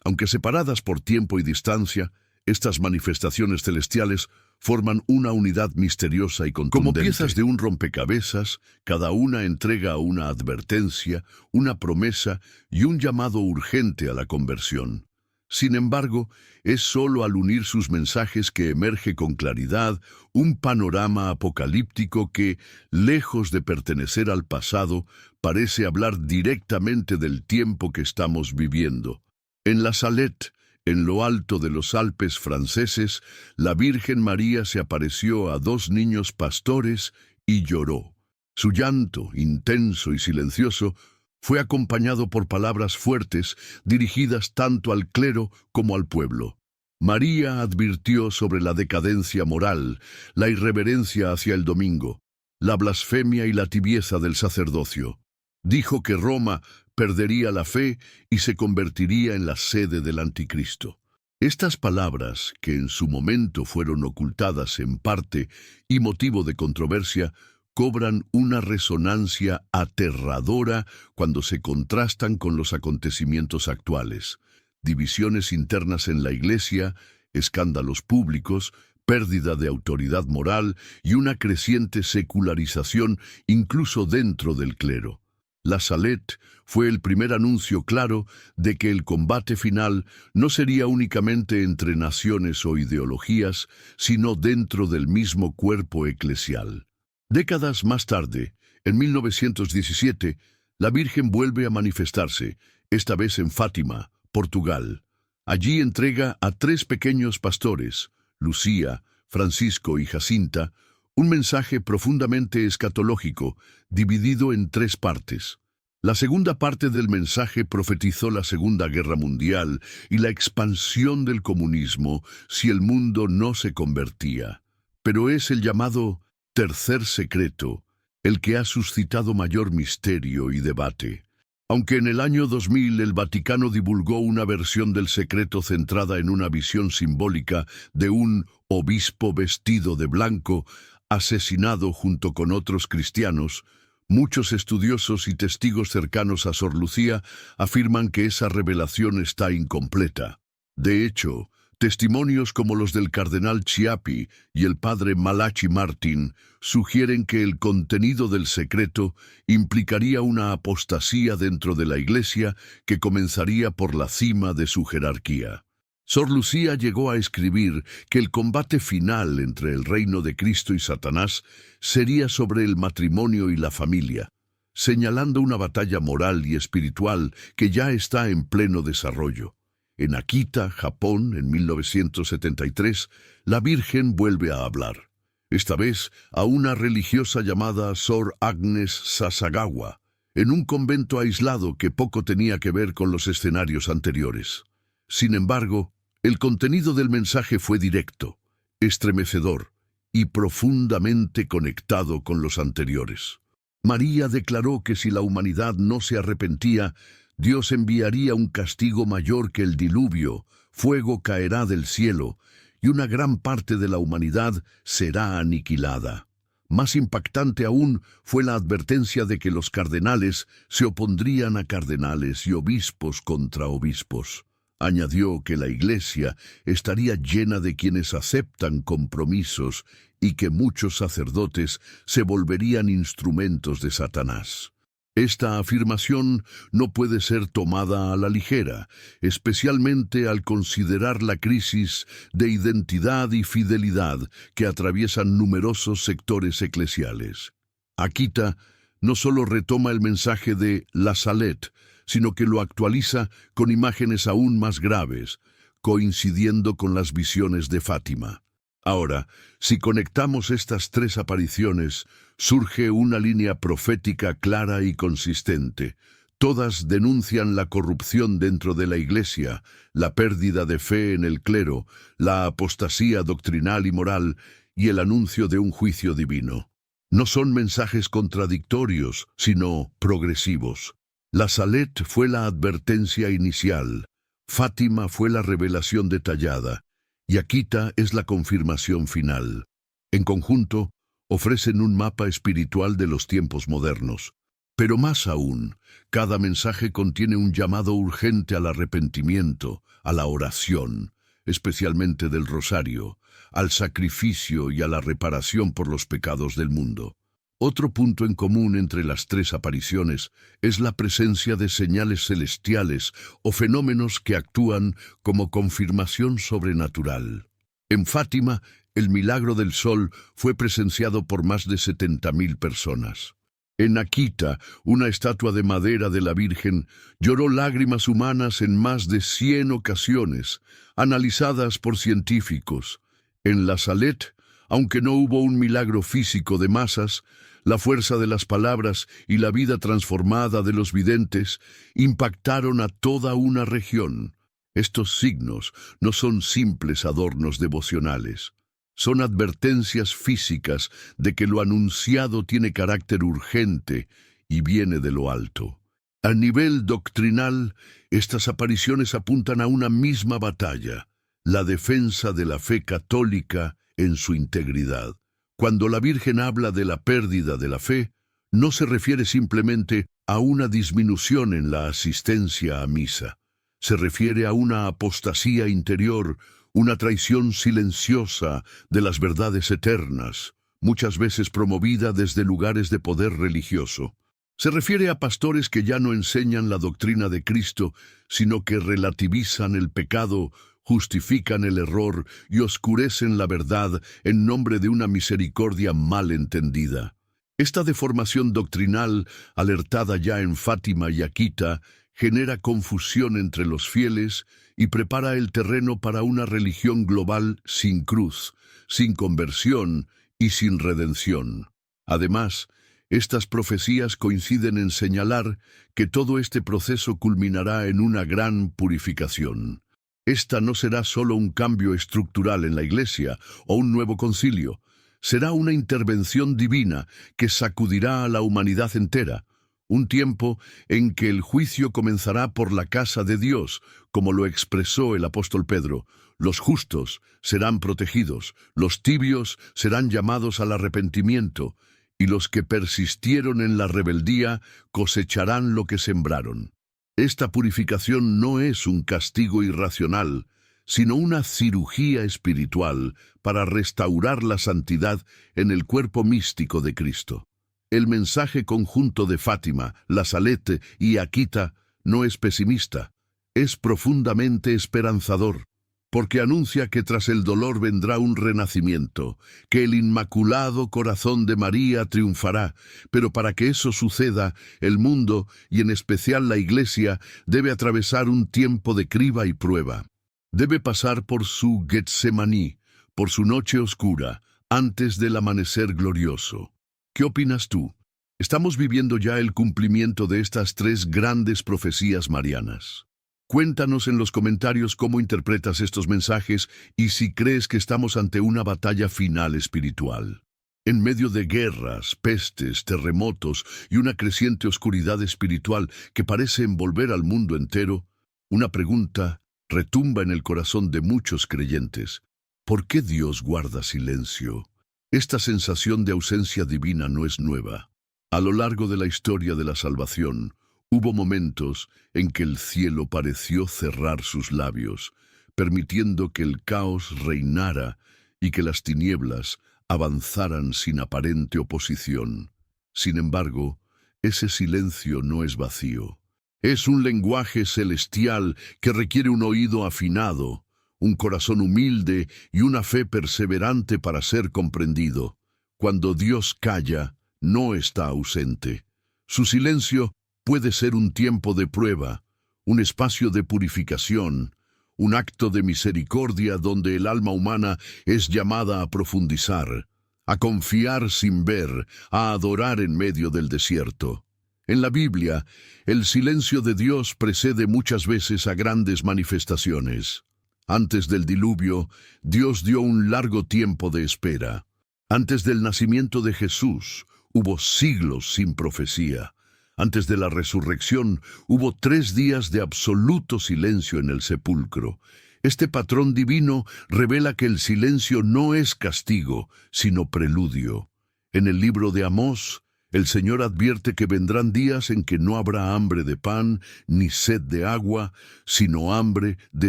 Aunque separadas por tiempo y distancia, estas manifestaciones celestiales forman una unidad misteriosa y contundente. Como piezas de un rompecabezas, cada una entrega una advertencia, una promesa y un llamado urgente a la conversión. Sin embargo, es solo al unir sus mensajes que emerge con claridad un panorama apocalíptico que, lejos de pertenecer al pasado, parece hablar directamente del tiempo que estamos viviendo. En La Salette, en lo alto de los Alpes franceses, la Virgen María se apareció a 2 niños pastores y lloró. Su llanto, intenso y silencioso, fue acompañado por palabras fuertes dirigidas tanto al clero como al pueblo. María advirtió sobre la decadencia moral, la irreverencia hacia el domingo, la blasfemia y la tibieza del sacerdocio. Dijo que Roma perdería la fe y se convertiría en la sede del anticristo. Estas palabras, que en su momento fueron ocultadas en parte y motivo de controversia, cobran una resonancia aterradora cuando se contrastan con los acontecimientos actuales. Divisiones internas en la Iglesia, escándalos públicos, pérdida de autoridad moral y una creciente secularización incluso dentro del clero. La Salette fue el primer anuncio claro de que el combate final no sería únicamente entre naciones o ideologías, sino dentro del mismo cuerpo eclesial. Décadas más tarde, en 1917, la Virgen vuelve a manifestarse, esta vez en Fátima, Portugal. Allí entrega a 3 pequeños pastores, Lucía, Francisco y Jacinta, un mensaje profundamente escatológico, dividido en 3 partes. La segunda parte del mensaje profetizó la Segunda Guerra Mundial y la expansión del comunismo si el mundo no se convertía. Pero es el llamado tercer secreto, el que ha suscitado mayor misterio y debate. Aunque en el año 2000 el Vaticano divulgó una versión del secreto centrada en una visión simbólica de un obispo vestido de blanco, asesinado junto con otros cristianos, muchos estudiosos y testigos cercanos a Sor Lucía afirman que esa revelación está incompleta. De hecho, testimonios como los del cardenal Chiappi y el padre Malachi Martin sugieren que el contenido del secreto implicaría una apostasía dentro de la Iglesia que comenzaría por la cima de su jerarquía. Sor Lucía llegó a escribir que el combate final entre el reino de Cristo y Satanás sería sobre el matrimonio y la familia, señalando una batalla moral y espiritual que ya está en pleno desarrollo. En Akita, Japón, en 1973, la Virgen vuelve a hablar, esta vez a una religiosa llamada Sor Agnes Sasagawa, en un convento aislado que poco tenía que ver con los escenarios anteriores. Sin embargo, el contenido del mensaje fue directo, estremecedor y profundamente conectado con los anteriores. María declaró que si la humanidad no se arrepentía, Dios enviaría un castigo mayor que el diluvio, fuego caerá del cielo, y una gran parte de la humanidad será aniquilada. Más impactante aún fue la advertencia de que los cardenales se opondrían a cardenales y obispos contra obispos. Añadió que la Iglesia estaría llena de quienes aceptan compromisos y que muchos sacerdotes se volverían instrumentos de Satanás. Esta afirmación no puede ser tomada a la ligera, especialmente al considerar la crisis de identidad y fidelidad que atraviesan numerosos sectores eclesiales. Akita no solo retoma el mensaje de la Salet, sino que lo actualiza con imágenes aún más graves, coincidiendo con las visiones de Fátima. Ahora, si conectamos estas tres apariciones, surge una línea profética clara y consistente. Todas denuncian la corrupción dentro de la Iglesia, la pérdida de fe en el clero, la apostasía doctrinal y moral y el anuncio de un juicio divino. No son mensajes contradictorios, sino progresivos. La Salet fue la advertencia inicial, Fátima fue la revelación detallada, y Akita es la confirmación final. En conjunto, ofrecen un mapa espiritual de los tiempos modernos. Pero más aún, cada mensaje contiene un llamado urgente al arrepentimiento, a la oración, especialmente del rosario, al sacrificio y a la reparación por los pecados del mundo. Otro punto en común entre las tres apariciones es la presencia de señales celestiales o fenómenos que actúan como confirmación sobrenatural. En Fátima, el milagro del sol fue presenciado por más de 70.000 personas. En Akita, una estatua de madera de la Virgen lloró lágrimas humanas en más de 100 ocasiones, analizadas por científicos. En la Salet, aunque no hubo un milagro físico de masas, la fuerza de las palabras y la vida transformada de los videntes impactaron a toda una región. Estos signos no son simples adornos devocionales. Son advertencias físicas de que lo anunciado tiene carácter urgente y viene de lo alto. A nivel doctrinal, estas apariciones apuntan a una misma batalla, la defensa de la fe católica en su integridad. Cuando la Virgen habla de la pérdida de la fe, no se refiere simplemente a una disminución en la asistencia a misa. Se refiere a una apostasía interior, una traición silenciosa de las verdades eternas, muchas veces promovida desde lugares de poder religioso. Se refiere a pastores que ya no enseñan la doctrina de Cristo, sino que relativizan el pecado, justifican el error y oscurecen la verdad en nombre de una misericordia mal entendida. Esta deformación doctrinal, alertada ya en Fátima y Akita, genera confusión entre los fieles y prepara el terreno para una religión global sin cruz, sin conversión y sin redención. Además, estas profecías coinciden en señalar que todo este proceso culminará en una gran purificación. Esta no será solo un cambio estructural en la Iglesia o un nuevo concilio. Será una intervención divina que sacudirá a la humanidad entera. Un tiempo en que el juicio comenzará por la casa de Dios, como lo expresó el apóstol Pedro. Los justos serán protegidos, los tibios serán llamados al arrepentimiento, y los que persistieron en la rebeldía cosecharán lo que sembraron. Esta purificación no es un castigo irracional, sino una cirugía espiritual para restaurar la santidad en el cuerpo místico de Cristo. El mensaje conjunto de Fátima, la Salet y Akita no es pesimista, es profundamente esperanzador, porque anuncia que tras el dolor vendrá un renacimiento, que el Inmaculado Corazón de María triunfará, pero para que eso suceda, el mundo, y en especial la Iglesia, debe atravesar un tiempo de criba y prueba. Debe pasar por su Getsemaní, por su noche oscura, antes del amanecer glorioso. ¿Qué opinas tú? Estamos viviendo ya el cumplimiento de estas tres grandes profecías marianas. Cuéntanos en los comentarios cómo interpretas estos mensajes y si crees que estamos ante una batalla final espiritual. En medio de guerras, pestes, terremotos y una creciente oscuridad espiritual que parece envolver al mundo entero, una pregunta retumba en el corazón de muchos creyentes. ¿Por qué Dios guarda silencio? Esta sensación de ausencia divina no es nueva. A lo largo de la historia de la salvación, hubo momentos en que el cielo pareció cerrar sus labios, permitiendo que el caos reinara y que las tinieblas avanzaran sin aparente oposición. Sin embargo, ese silencio no es vacío. Es un lenguaje celestial que requiere un oído afinado, un corazón humilde y una fe perseverante para ser comprendido. Cuando Dios calla, no está ausente. Su silencio puede ser un tiempo de prueba, un espacio de purificación, un acto de misericordia donde el alma humana es llamada a profundizar, a confiar sin ver, a adorar en medio del desierto. En la Biblia, el silencio de Dios precede muchas veces a grandes manifestaciones. Antes del diluvio, Dios dio un largo tiempo de espera. Antes del nacimiento de Jesús, hubo siglos sin profecía. Antes de la resurrección, hubo 3 días de absoluto silencio en el sepulcro. Este patrón divino revela que el silencio no es castigo, sino preludio. En el libro de Amós, el Señor advierte que vendrán días en que no habrá hambre de pan ni sed de agua, sino hambre de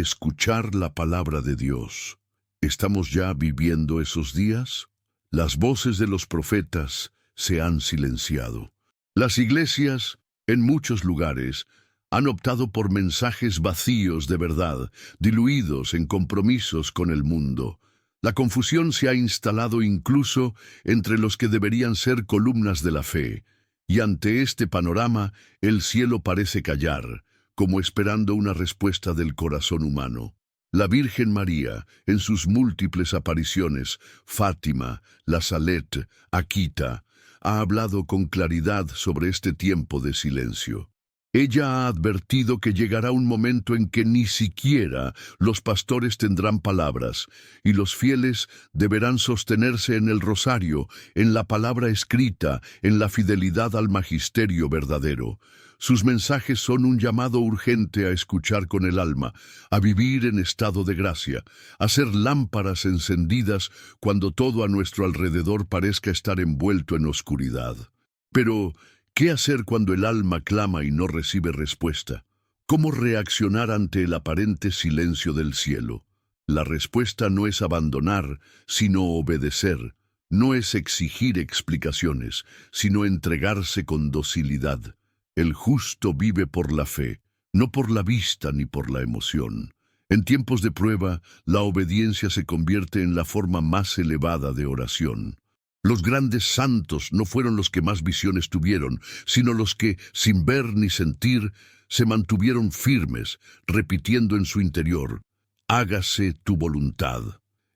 escuchar la palabra de Dios. ¿Estamos ya viviendo esos días? Las voces de los profetas se han silenciado. Las iglesias, en muchos lugares, han optado por mensajes vacíos de verdad, diluidos en compromisos con el mundo. La confusión se ha instalado incluso entre los que deberían ser columnas de la fe, y ante este panorama el cielo parece callar, como esperando una respuesta del corazón humano. La Virgen María, en sus múltiples apariciones, Fátima, La Salette, Akita, ha hablado con claridad sobre este tiempo de silencio. Ella ha advertido que llegará un momento en que ni siquiera los pastores tendrán palabras, y los fieles deberán sostenerse en el rosario, en la palabra escrita, en la fidelidad al magisterio verdadero. Sus mensajes son un llamado urgente a escuchar con el alma, a vivir en estado de gracia, a ser lámparas encendidas cuando todo a nuestro alrededor parezca estar envuelto en oscuridad. Pero, ¿qué hacer cuando el alma clama y no recibe respuesta? ¿Cómo reaccionar ante el aparente silencio del cielo? La respuesta no es abandonar, sino obedecer. No es exigir explicaciones, sino entregarse con docilidad. El justo vive por la fe, no por la vista ni por la emoción. En tiempos de prueba, la obediencia se convierte en la forma más elevada de oración. Los grandes santos no fueron los que más visiones tuvieron, sino los que, sin ver ni sentir, se mantuvieron firmes, repitiendo en su interior: hágase tu voluntad.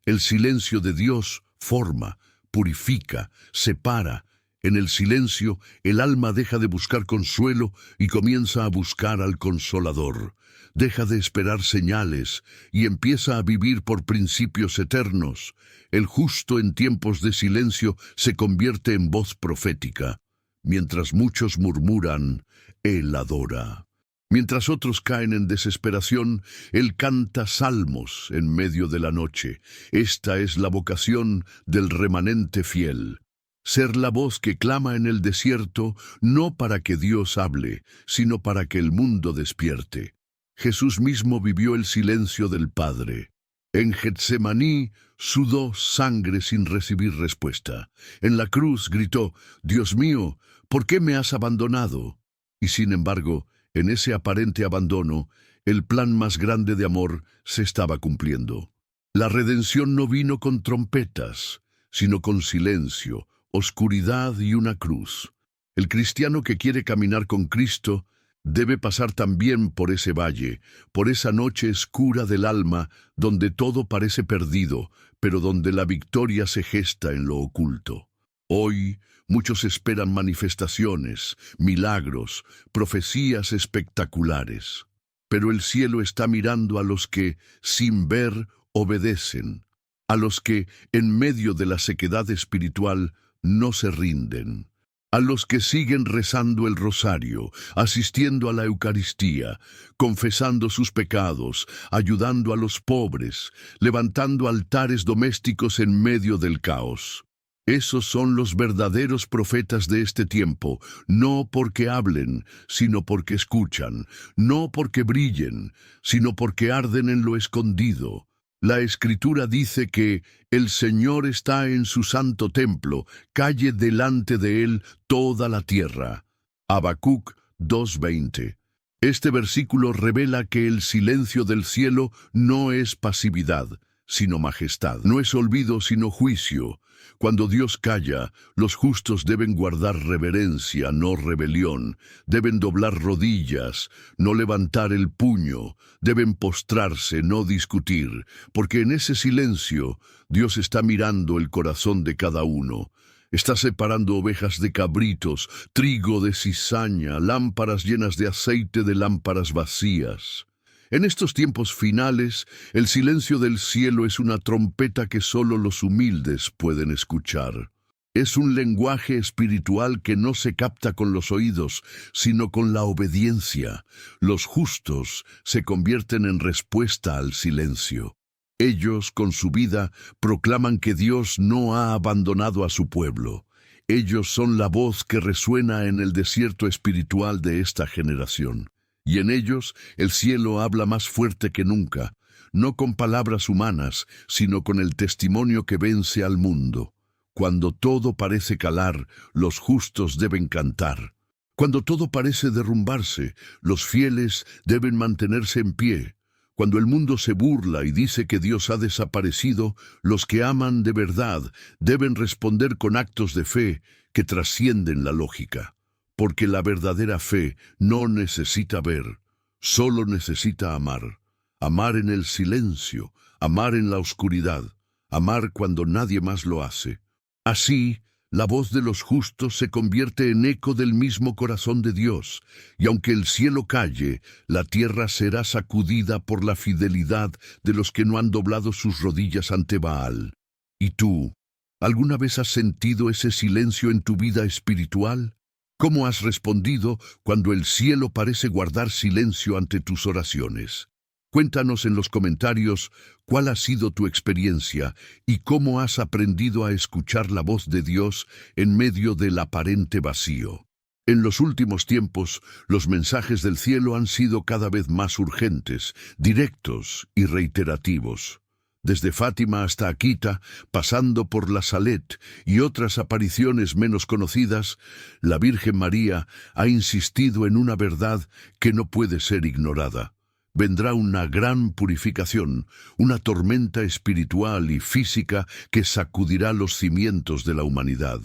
El silencio de Dios forma, purifica, separa. En el silencio, el alma deja de buscar consuelo y comienza a buscar al Consolador. Deja de esperar señales y empieza a vivir por principios eternos. El justo en tiempos de silencio se convierte en voz profética. Mientras muchos murmuran, Él adora. Mientras otros caen en desesperación, Él canta salmos en medio de la noche. Esta es la vocación del remanente fiel. Ser la voz que clama en el desierto, no para que Dios hable, sino para que el mundo despierte. Jesús mismo vivió el silencio del Padre. En Getsemaní sudó sangre sin recibir respuesta. En la cruz gritó: Dios mío, ¿por qué me has abandonado? Y sin embargo, en ese aparente abandono, el plan más grande de amor se estaba cumpliendo. La redención no vino con trompetas, sino con silencio, oscuridad y una cruz. El cristiano que quiere caminar con Cristo debe pasar también por ese valle, por esa noche oscura del alma, donde todo parece perdido, pero donde la victoria se gesta en lo oculto. Hoy, muchos esperan manifestaciones, milagros, profecías espectaculares. Pero el cielo está mirando a los que, sin ver, obedecen, a los que, en medio de la sequedad espiritual, no se rinden, a los que siguen rezando el rosario, asistiendo a la Eucaristía, confesando sus pecados, ayudando a los pobres, levantando altares domésticos en medio del caos. Esos son los verdaderos profetas de este tiempo, no porque hablen, sino porque escuchan, no porque brillen, sino porque arden en lo escondido. La Escritura dice que el Señor está en su santo templo, calle delante de él toda la tierra. Habacuc 2:20. Este versículo revela que el silencio del cielo no es pasividad, sino majestad. No es olvido, sino juicio. Cuando Dios calla, los justos deben guardar reverencia, no rebelión. Deben doblar rodillas, no levantar el puño. Deben postrarse, no discutir, porque en ese silencio Dios está mirando el corazón de cada uno. Está separando ovejas de cabritos, trigo de cizaña, lámparas llenas de aceite de lámparas vacías. En estos tiempos finales, el silencio del cielo es una trompeta que solo los humildes pueden escuchar. Es un lenguaje espiritual que no se capta con los oídos, sino con la obediencia. Los justos se convierten en respuesta al silencio. Ellos, con su vida, proclaman que Dios no ha abandonado a su pueblo. Ellos son la voz que resuena en el desierto espiritual de esta generación. Y en ellos el cielo habla más fuerte que nunca, no con palabras humanas, sino con el testimonio que vence al mundo. Cuando todo parece calar, los justos deben cantar. Cuando todo parece derrumbarse, los fieles deben mantenerse en pie. Cuando el mundo se burla y dice que Dios ha desaparecido, los que aman de verdad deben responder con actos de fe que trascienden la lógica. Porque la verdadera fe no necesita ver, solo necesita amar. Amar en el silencio, amar en la oscuridad, amar cuando nadie más lo hace. Así, la voz de los justos se convierte en eco del mismo corazón de Dios, y aunque el cielo calle, la tierra será sacudida por la fidelidad de los que no han doblado sus rodillas ante Baal. ¿Y tú, alguna vez has sentido ese silencio en tu vida espiritual? ¿Cómo has respondido cuando el cielo parece guardar silencio ante tus oraciones? Cuéntanos en los comentarios cuál ha sido tu experiencia y cómo has aprendido a escuchar la voz de Dios en medio del aparente vacío. En los últimos tiempos, los mensajes del cielo han sido cada vez más urgentes, directos y reiterativos. Desde Fátima hasta Akita, pasando por la Salet y otras apariciones menos conocidas, la Virgen María ha insistido en una verdad que no puede ser ignorada. Vendrá una gran purificación, una tormenta espiritual y física que sacudirá los cimientos de la humanidad.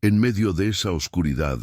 En medio de esa oscuridad,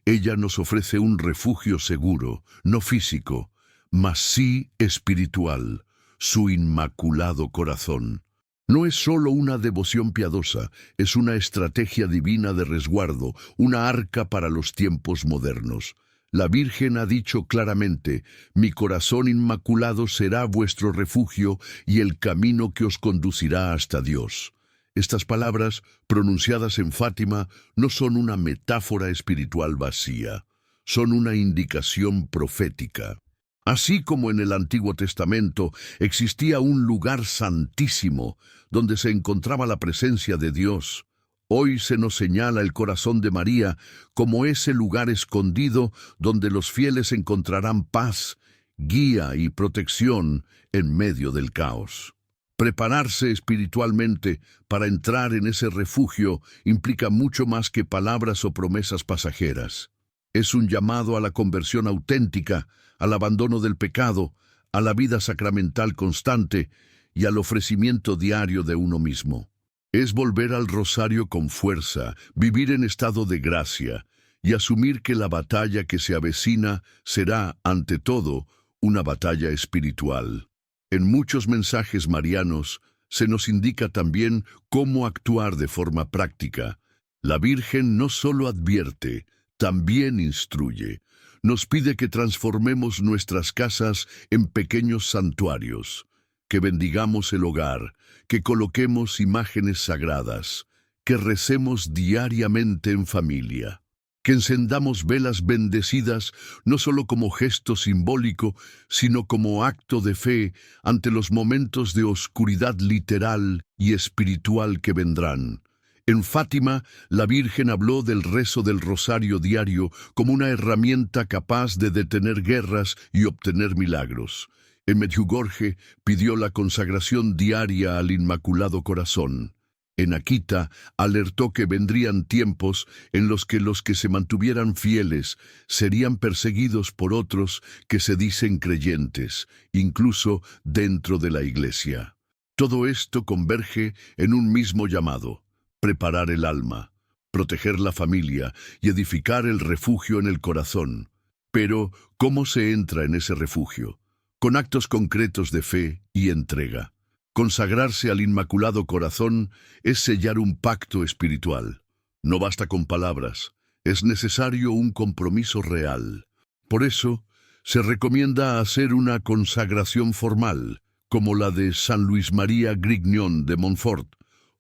ella nos ofrece un refugio seguro, no físico, mas sí espiritual. Su inmaculado corazón. No es solo una devoción piadosa, es una estrategia divina de resguardo, una arca para los tiempos modernos. La Virgen ha dicho claramente, mi corazón inmaculado será vuestro refugio y el camino que os conducirá hasta Dios. Estas palabras, pronunciadas en Fátima, no son una metáfora espiritual vacía, son una indicación profética. Así como en el Antiguo Testamento existía un lugar santísimo donde se encontraba la presencia de Dios, hoy se nos señala el corazón de María como ese lugar escondido donde los fieles encontrarán paz, guía y protección en medio del caos. Prepararse espiritualmente para entrar en ese refugio implica mucho más que palabras o promesas pasajeras. Es un llamado a la conversión auténtica, al abandono del pecado, a la vida sacramental constante y al ofrecimiento diario de uno mismo. Es volver al rosario con fuerza, vivir en estado de gracia y asumir que la batalla que se avecina será, ante todo, una batalla espiritual. En muchos mensajes marianos se nos indica también cómo actuar de forma práctica. La Virgen no solo advierte, también instruye. Nos pide que transformemos nuestras casas en pequeños santuarios, que bendigamos el hogar, que coloquemos imágenes sagradas, que recemos diariamente en familia, que encendamos velas bendecidas no solo como gesto simbólico, sino como acto de fe ante los momentos de oscuridad literal y espiritual que vendrán. En Fátima, la Virgen habló del rezo del rosario diario como una herramienta capaz de detener guerras y obtener milagros. En Medjugorje pidió la consagración diaria al Inmaculado Corazón. En Akita alertó que vendrían tiempos en los que se mantuvieran fieles serían perseguidos por otros que se dicen creyentes, incluso dentro de la Iglesia. Todo esto converge en un mismo llamado: preparar el alma, proteger la familia y edificar el refugio en el corazón. Pero, ¿cómo se entra en ese refugio? Con actos concretos de fe y entrega. Consagrarse al Inmaculado Corazón es sellar un pacto espiritual. No basta con palabras, es necesario un compromiso real. Por eso, se recomienda hacer una consagración formal, como la de San Luis María Grignion de Montfort,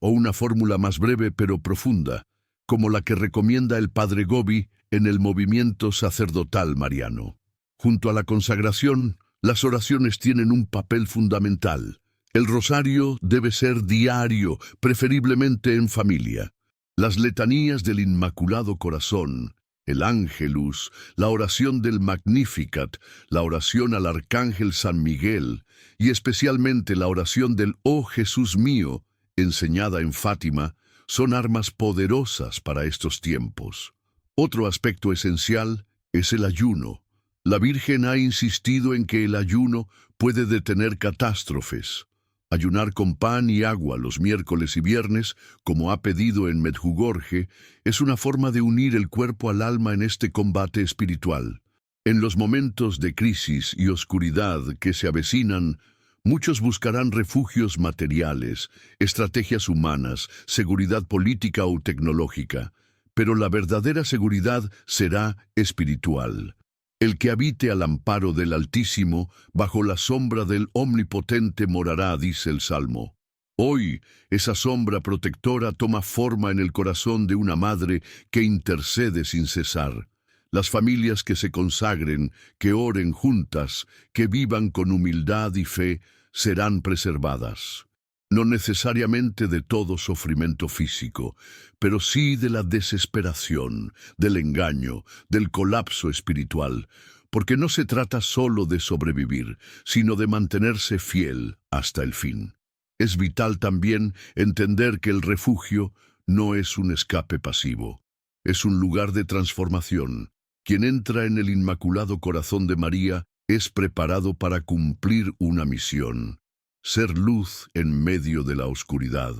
o una fórmula más breve pero profunda, como la que recomienda el Padre Gobi en el movimiento sacerdotal mariano. Junto a la consagración, las oraciones tienen un papel fundamental. El rosario debe ser diario, preferiblemente en familia. Las letanías del Inmaculado Corazón, el Ángelus, la oración del Magnificat, la oración al Arcángel San Miguel y especialmente la oración del «Oh Jesús mío», enseñada en Fátima, son armas poderosas para estos tiempos. Otro aspecto esencial es el ayuno. La Virgen ha insistido en que el ayuno puede detener catástrofes. Ayunar con pan y agua los miércoles y viernes, como ha pedido en Medjugorje, es una forma de unir el cuerpo al alma en este combate espiritual. En los momentos de crisis y oscuridad que se avecinan, muchos buscarán refugios materiales, estrategias humanas, seguridad política o tecnológica, pero la verdadera seguridad será espiritual. El que habite al amparo del Altísimo, bajo la sombra del Omnipotente morará, dice el Salmo. Hoy, esa sombra protectora toma forma en el corazón de una madre que intercede sin cesar. Las familias que se consagren, que oren juntas, que vivan con humildad y fe, serán preservadas. No necesariamente de todo sufrimiento físico, pero sí de la desesperación, del engaño, del colapso espiritual, porque no se trata solo de sobrevivir, sino de mantenerse fiel hasta el fin. Es vital también entender que el refugio no es un escape pasivo, es un lugar de transformación. Quien entra en el Inmaculado Corazón de María es preparado para cumplir una misión. Ser luz en medio de la oscuridad,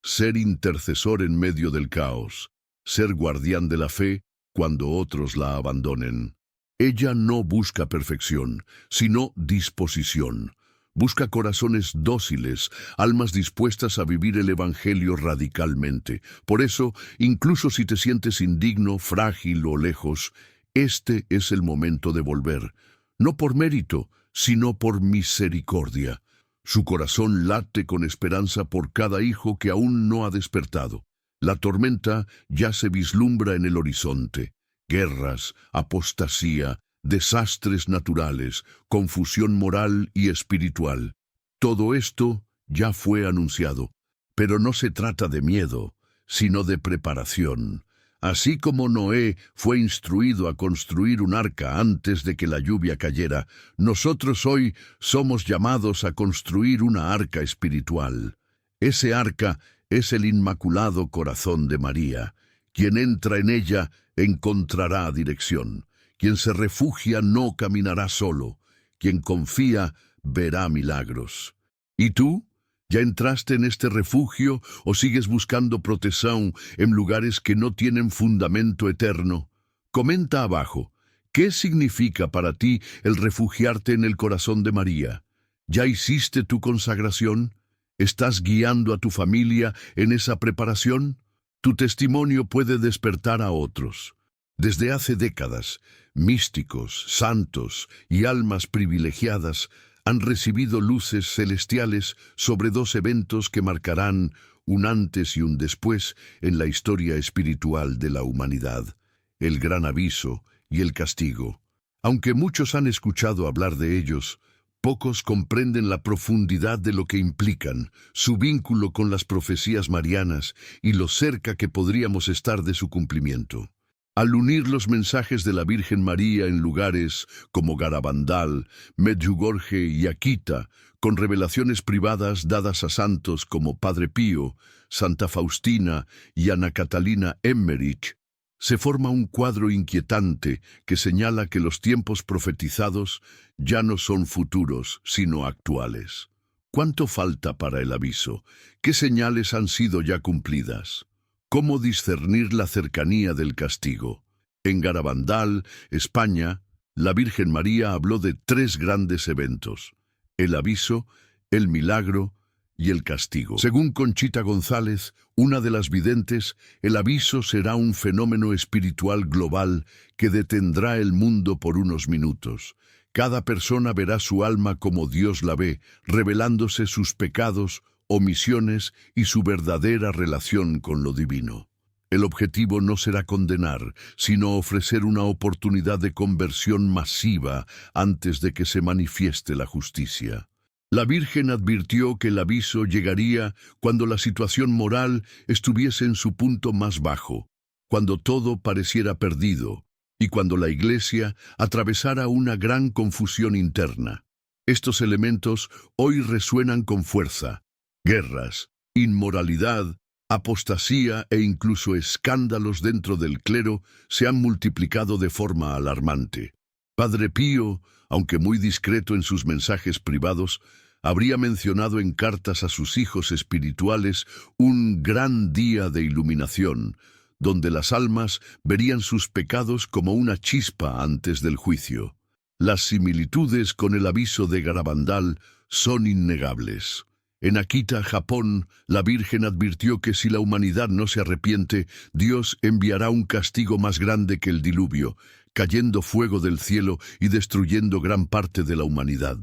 ser intercesor en medio del caos, ser guardián de la fe cuando otros la abandonen. Ella no busca perfección, sino disposición. Busca corazones dóciles, almas dispuestas a vivir el Evangelio radicalmente. Por eso, incluso si te sientes indigno, frágil o lejos, este es el momento de volver, no por mérito, sino por misericordia. Su corazón late con esperanza por cada hijo que aún no ha despertado. La tormenta ya se vislumbra en el horizonte. Guerras, apostasía, desastres naturales, confusión moral y espiritual. Todo esto ya fue anunciado. Pero no se trata de miedo, sino de preparación. Así como Noé fue instruido a construir un arca antes de que la lluvia cayera, nosotros hoy somos llamados a construir una arca espiritual. Ese arca es el Inmaculado Corazón de María. Quien entra en ella encontrará dirección. Quien se refugia no caminará solo. Quien confía verá milagros. ¿Y tú? ¿Ya entraste en este refugio o sigues buscando protección en lugares que no tienen fundamento eterno? Comenta abajo, ¿qué significa para ti el refugiarte en el corazón de María? ¿Ya hiciste tu consagración? ¿Estás guiando a tu familia en esa preparación? Tu testimonio puede despertar a otros. Desde hace décadas, místicos, santos y almas privilegiadas han recibido luces celestiales sobre dos eventos que marcarán un antes y un después en la historia espiritual de la humanidad: el gran aviso y el castigo. Aunque muchos han escuchado hablar de ellos, Pocos comprenden la profundidad de lo que implican, su vínculo con las profecías marianas y lo cerca que podríamos estar de su cumplimiento. Al unir los mensajes de la Virgen María en lugares como Garabandal, Medjugorje y Akita, con revelaciones privadas dadas a santos como Padre Pío, Santa Faustina y Ana Catalina Emmerich, se forma un cuadro inquietante que señala que los tiempos profetizados ya no son futuros, sino actuales. ¿Cuánto falta para el aviso? ¿Qué señales han sido ya cumplidas? ¿Cómo discernir la cercanía del castigo? En Garabandal, España, la Virgen María habló de 3 grandes eventos: el aviso, el milagro y el castigo. Según Conchita González, una de las videntes, el aviso será un fenómeno espiritual global que detendrá el mundo por unos minutos. Cada persona verá su alma como Dios la ve, revelándose sus pecados, omisiones y su verdadera relación con lo divino. El objetivo no será condenar, sino ofrecer una oportunidad de conversión masiva antes de que se manifieste la justicia. La Virgen advirtió que el aviso llegaría cuando la situación moral estuviese en su punto más bajo, cuando todo pareciera perdido y cuando la Iglesia atravesara una gran confusión interna. Estos elementos hoy resuenan con fuerza. Guerras, inmoralidad, apostasía e incluso escándalos dentro del clero se han multiplicado de forma alarmante. Padre Pío, aunque muy discreto en sus mensajes privados, habría mencionado en cartas a sus hijos espirituales un gran día de iluminación, donde las almas verían sus pecados como una chispa antes del juicio. Las similitudes con el aviso de Garabandal son innegables. En Akita, Japón, la Virgen advirtió que si la humanidad no se arrepiente, Dios enviará un castigo más grande que el diluvio, cayendo fuego del cielo y destruyendo gran parte de la humanidad.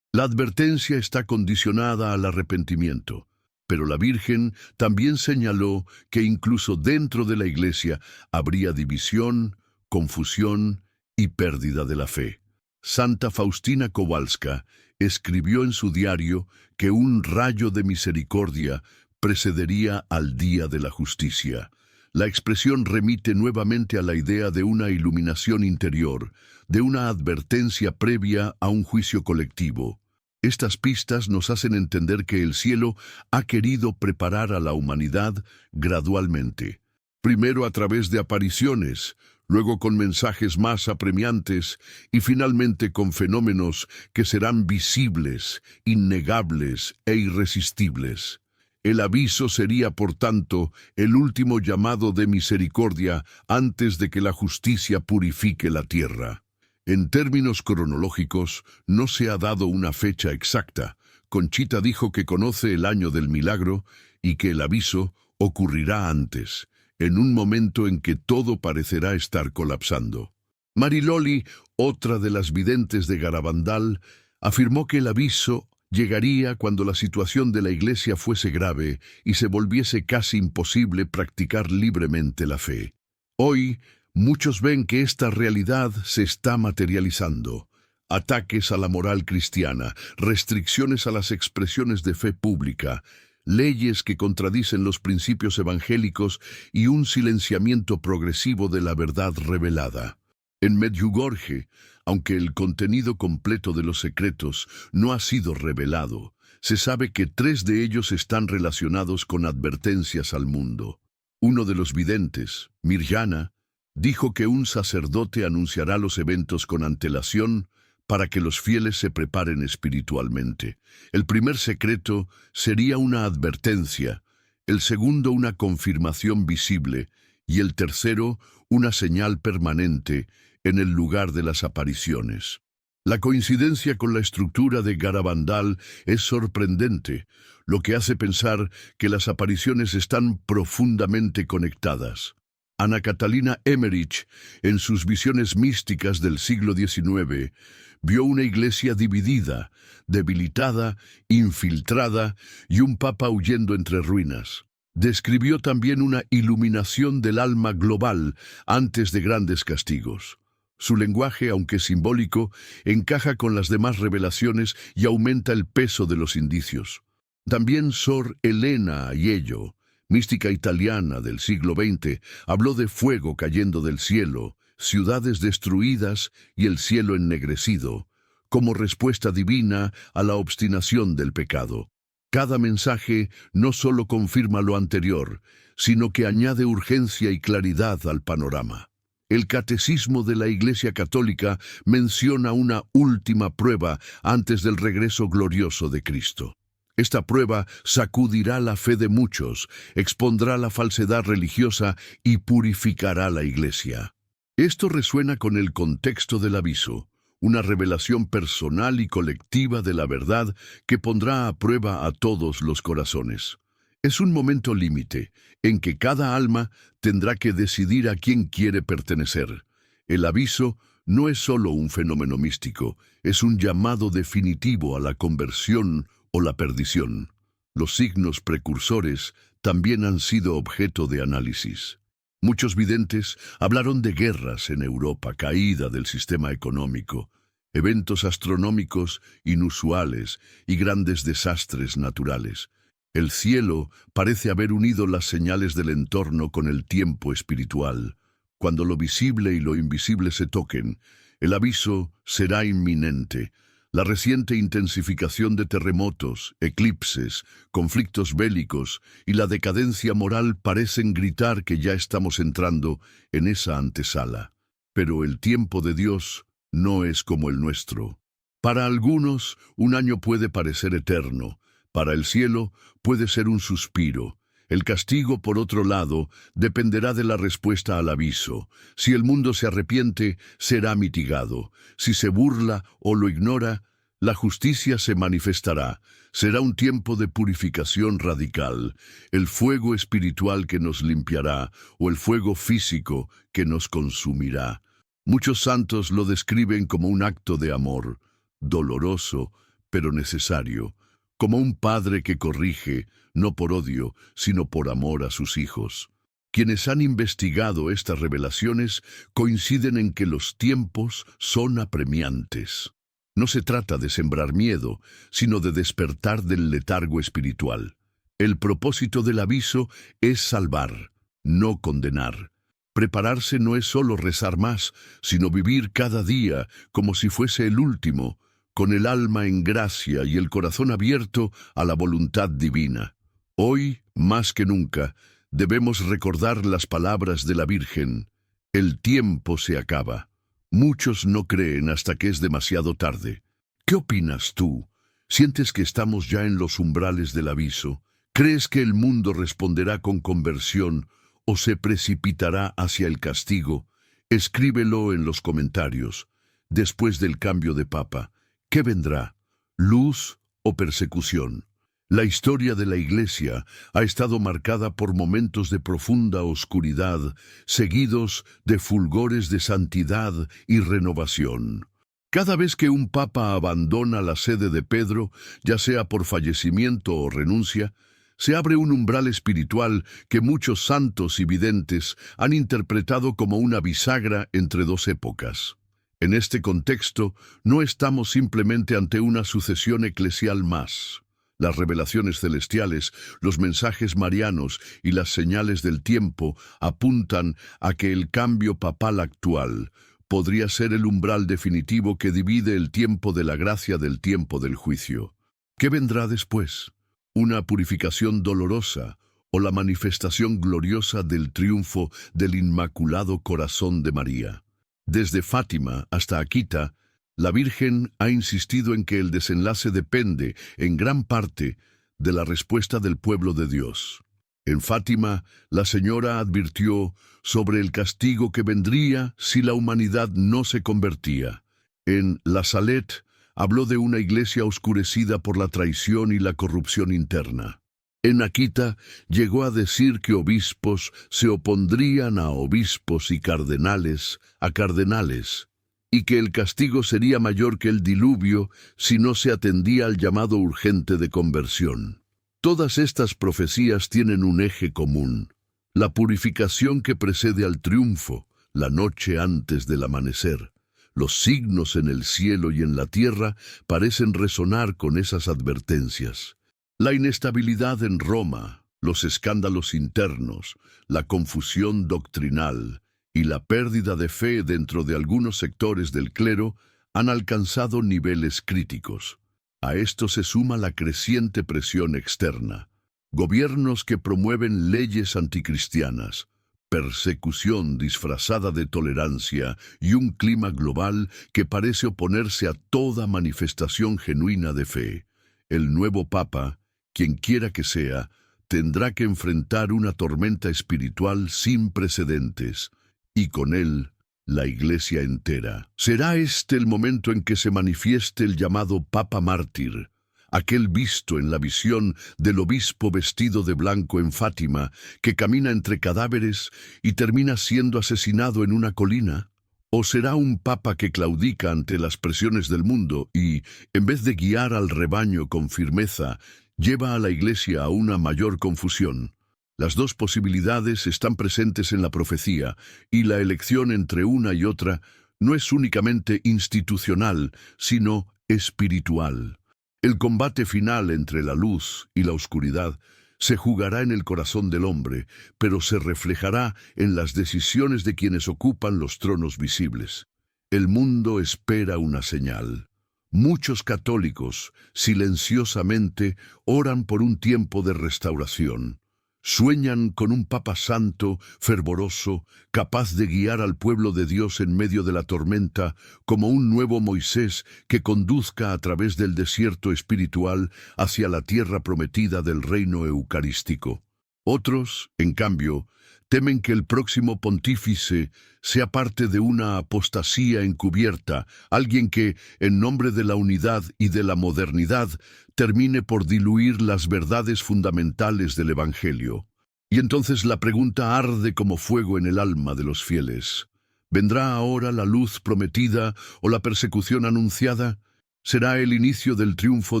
La advertencia está condicionada al arrepentimiento, pero la Virgen también señaló que incluso dentro de la Iglesia habría división, confusión y pérdida de la fe. Santa Faustina Kowalska escribió en su diario que un rayo de misericordia precedería al día de la justicia. La expresión remite nuevamente a la idea de una iluminación interior, de una advertencia previa a un juicio colectivo. Estas pistas nos hacen entender que el cielo ha querido preparar a la humanidad gradualmente. Primero a través de apariciones, luego con mensajes más apremiantes y finalmente con fenómenos que serán visibles, innegables e irresistibles. El aviso sería, por tanto, el último llamado de misericordia antes de que la justicia purifique la tierra. En términos cronológicos, no se ha dado una fecha exacta. Conchita dijo que conoce el año del milagro y que el aviso ocurrirá antes, en un momento en que todo parecerá estar colapsando. Mariloli, otra de las videntes de Garabandal, afirmó que el aviso llegaría cuando la situación de la Iglesia fuese grave y se volviese casi imposible practicar libremente la fe. Hoy, muchos ven que esta realidad se está materializando. Ataques a la moral cristiana, restricciones a las expresiones de fe pública, leyes que contradicen los principios evangélicos y un silenciamiento progresivo de la verdad revelada. En Medjugorje, aunque el contenido completo de los secretos no ha sido revelado, se sabe que 3 de ellos están relacionados con advertencias al mundo. Uno de los videntes, Mirjana, dijo que un sacerdote anunciará los eventos con antelación para que los fieles se preparen espiritualmente. El primer secreto sería una advertencia, el segundo una confirmación visible y el tercero una señal permanente en el lugar de las apariciones. La coincidencia con la estructura de Garabandal es sorprendente, lo que hace pensar que las apariciones están profundamente conectadas. Ana Catalina Emmerich, en sus visiones místicas del siglo XIX, vio una iglesia dividida, debilitada, infiltrada y un papa huyendo entre ruinas. Describió también una iluminación del alma global antes de grandes castigos. Su lenguaje, aunque simbólico, encaja con las demás revelaciones y aumenta el peso de los indicios. También Sor Elena Aiello, mística italiana del siglo XX, habló de fuego cayendo del cielo, ciudades destruidas y el cielo ennegrecido, como respuesta divina a la obstinación del pecado. Cada mensaje no solo confirma lo anterior, sino que añade urgencia y claridad al panorama. El Catecismo de la Iglesia Católica menciona una última prueba antes del regreso glorioso de Cristo. Esta prueba sacudirá la fe de muchos, expondrá la falsedad religiosa y purificará la Iglesia. Esto resuena con el contexto del aviso, una revelación personal y colectiva de la verdad que pondrá a prueba a todos los corazones. Es un momento límite en que cada alma tendrá que decidir a quién quiere pertenecer. El aviso no es solo un fenómeno místico, es un llamado definitivo a la conversión o la perdición. Los signos precursores también han sido objeto de análisis. Muchos videntes hablaron de guerras en Europa, caída del sistema económico, eventos astronómicos inusuales y grandes desastres naturales. El cielo parece haber unido las señales del entorno con el tiempo espiritual. Cuando lo visible y lo invisible se toquen, el aviso será inminente. La reciente intensificación de terremotos, eclipses, conflictos bélicos y la decadencia moral parecen gritar que ya estamos entrando en esa antesala. Pero el tiempo de Dios no es como el nuestro. Para algunos, un año puede parecer eterno. Para el cielo puede ser un suspiro. El castigo, por otro lado, dependerá de la respuesta al aviso. Si el mundo se arrepiente, será mitigado. Si se burla o lo ignora, la justicia se manifestará. Será un tiempo de purificación radical, el fuego espiritual que nos limpiará o el fuego físico que nos consumirá. Muchos santos lo describen como un acto de amor, doloroso, pero necesario. Como un padre que corrige, no por odio, sino por amor a sus hijos. Quienes han investigado estas revelaciones coinciden en que los tiempos son apremiantes. No se trata de sembrar miedo, sino de despertar del letargo espiritual. El propósito del aviso es salvar, no condenar. Prepararse no es solo rezar más, sino vivir cada día como si fuese el último, con el alma en gracia y el corazón abierto a la voluntad divina. Hoy, más que nunca, debemos recordar las palabras de la Virgen. El tiempo se acaba. Muchos no creen hasta que es demasiado tarde. ¿Qué opinas tú? ¿Sientes que estamos ya en los umbrales del aviso? ¿Crees que el mundo responderá con conversión o se precipitará hacia el castigo? Escríbelo en los comentarios. Después del cambio de papa, ¿qué vendrá? ¿Luz o persecución? La historia de la Iglesia ha estado marcada por momentos de profunda oscuridad, seguidos de fulgores de santidad y renovación. Cada vez que un papa abandona la sede de Pedro, ya sea por fallecimiento o renuncia, se abre un umbral espiritual que muchos santos y videntes han interpretado como una bisagra entre dos épocas. En este contexto, no estamos simplemente ante una sucesión eclesial más. Las revelaciones celestiales, los mensajes marianos y las señales del tiempo apuntan a que el cambio papal actual podría ser el umbral definitivo que divide el tiempo de la gracia del tiempo del juicio. ¿Qué vendrá después? ¿Una purificación dolorosa o la manifestación gloriosa del triunfo del Inmaculado Corazón de María? Desde Fátima hasta Akita, la Virgen ha insistido en que el desenlace depende, en gran parte, de la respuesta del pueblo de Dios. En Fátima, la Señora advirtió sobre el castigo que vendría si la humanidad no se convertía. En La Salette, habló de una iglesia oscurecida por la traición y la corrupción interna. En Akita, llegó a decir que obispos se opondrían a obispos y cardenales a cardenales, y que el castigo sería mayor que el diluvio si no se atendía al llamado urgente de conversión. Todas estas profecías tienen un eje común: la purificación que precede al triunfo, la noche antes del amanecer. Los signos en el cielo y en la tierra parecen resonar con esas advertencias. La inestabilidad en Roma, los escándalos internos, la confusión doctrinal y la pérdida de fe dentro de algunos sectores del clero han alcanzado niveles críticos. A esto se suma la creciente presión externa. Gobiernos que promueven leyes anticristianas, persecución disfrazada de tolerancia y un clima global que parece oponerse a toda manifestación genuina de fe. El nuevo Papa, quien quiera que sea, tendrá que enfrentar una tormenta espiritual sin precedentes, y con él, la Iglesia entera. ¿Será este el momento en que se manifieste el llamado Papa Mártir, aquel visto en la visión del obispo vestido de blanco en Fátima, que camina entre cadáveres y termina siendo asesinado en una colina? ¿O será un papa que claudica ante las presiones del mundo y, en vez de guiar al rebaño con firmeza, lleva a la Iglesia a una mayor confusión? Las dos posibilidades están presentes en la profecía, y la elección entre una y otra no es únicamente institucional, sino espiritual. El combate final entre la luz y la oscuridad se jugará en el corazón del hombre, pero se reflejará en las decisiones de quienes ocupan los tronos visibles. El mundo espera una señal. Muchos católicos, silenciosamente, oran por un tiempo de restauración. Sueñan con un Papa santo, fervoroso, capaz de guiar al pueblo de Dios en medio de la tormenta, como un nuevo Moisés que conduzca a través del desierto espiritual hacia la tierra prometida del reino eucarístico. Otros, en cambio, temen que el próximo pontífice sea parte de una apostasía encubierta, alguien que, en nombre de la unidad y de la modernidad, termine por diluir las verdades fundamentales del Evangelio. Y entonces la pregunta arde como fuego en el alma de los fieles. ¿Vendrá ahora la luz prometida o la persecución anunciada? ¿Será el inicio del triunfo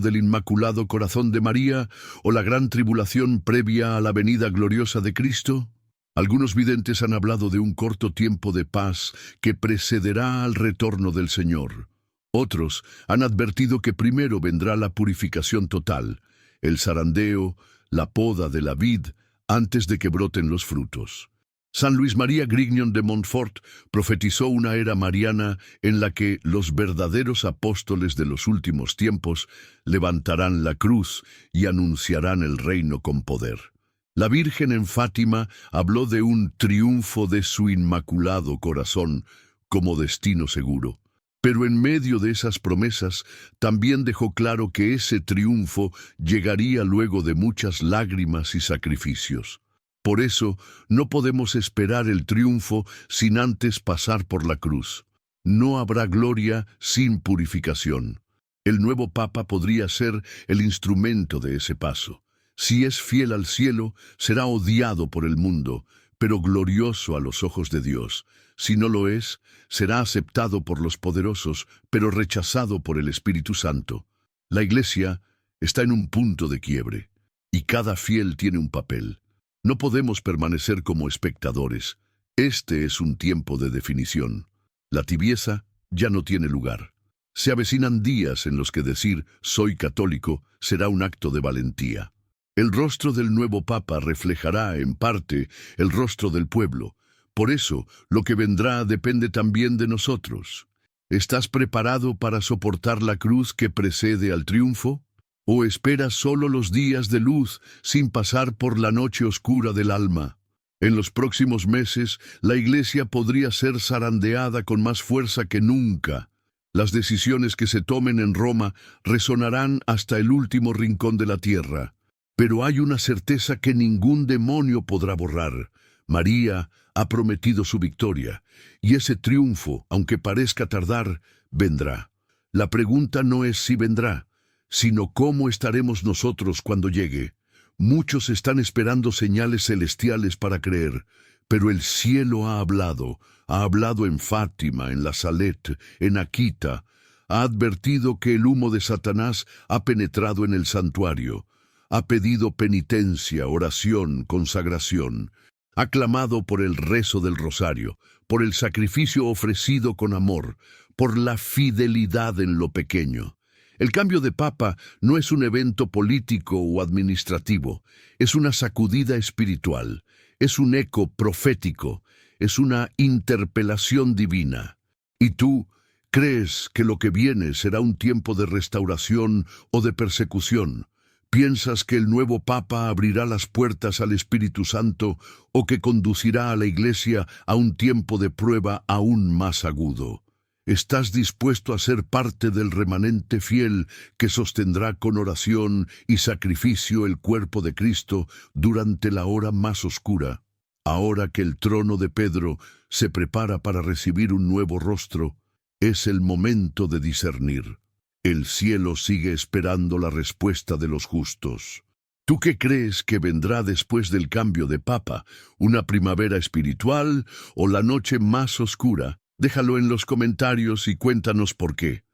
del Inmaculado Corazón de María o la gran tribulación previa a la venida gloriosa de Cristo? Algunos videntes han hablado de un corto tiempo de paz que precederá al retorno del Señor. Otros han advertido que primero vendrá la purificación total, el zarandeo, la poda de la vid, antes de que broten los frutos. San Luis María Grignion de Montfort profetizó una era mariana en la que los verdaderos apóstoles de los últimos tiempos levantarán la cruz y anunciarán el reino con poder. La Virgen en Fátima habló de un triunfo de su inmaculado corazón como destino seguro. Pero en medio de esas promesas también dejó claro que ese triunfo llegaría luego de muchas lágrimas y sacrificios. Por eso no podemos esperar el triunfo sin antes pasar por la cruz. No habrá gloria sin purificación. El nuevo Papa podría ser el instrumento de ese paso. Si es fiel al cielo, será odiado por el mundo, pero glorioso a los ojos de Dios. Si no lo es, será aceptado por los poderosos, pero rechazado por el Espíritu Santo. La Iglesia está en un punto de quiebre, y cada fiel tiene un papel. No podemos permanecer como espectadores. Este es un tiempo de definición. La tibieza ya no tiene lugar. Se avecinan días en los que decir «soy católico» será un acto de valentía. El rostro del nuevo Papa reflejará, en parte, el rostro del pueblo. Por eso, lo que vendrá depende también de nosotros. ¿Estás preparado para soportar la cruz que precede al triunfo? ¿O esperas solo los días de luz sin pasar por la noche oscura del alma? En los próximos meses, la Iglesia podría ser zarandeada con más fuerza que nunca. Las decisiones que se tomen en Roma resonarán hasta el último rincón de la tierra. Pero hay una certeza que ningún demonio podrá borrar. María ha prometido su victoria, y ese triunfo, aunque parezca tardar, vendrá. La pregunta no es si vendrá, sino cómo estaremos nosotros cuando llegue. Muchos están esperando señales celestiales para creer, pero el cielo ha hablado en Fátima, en la Salet, en Akita, ha advertido que el humo de Satanás ha penetrado en el santuario, ha pedido penitencia, oración, consagración, ha clamado por el rezo del rosario, por el sacrificio ofrecido con amor, por la fidelidad en lo pequeño. El cambio de papa no es un evento político o administrativo, es una sacudida espiritual, es un eco profético, es una interpelación divina. ¿Y tú crees que lo que viene será un tiempo de restauración o de persecución? ¿Piensas que el nuevo Papa abrirá las puertas al Espíritu Santo o que conducirá a la Iglesia a un tiempo de prueba aún más agudo? ¿Estás dispuesto a ser parte del remanente fiel que sostendrá con oración y sacrificio el cuerpo de Cristo durante la hora más oscura? Ahora que el trono de Pedro se prepara para recibir un nuevo rostro, es el momento de discernir. El cielo sigue esperando la respuesta de los justos. ¿Tú qué crees que vendrá después del cambio de papa? ¿Una primavera espiritual o la noche más oscura? Déjalo en los comentarios y cuéntanos por qué.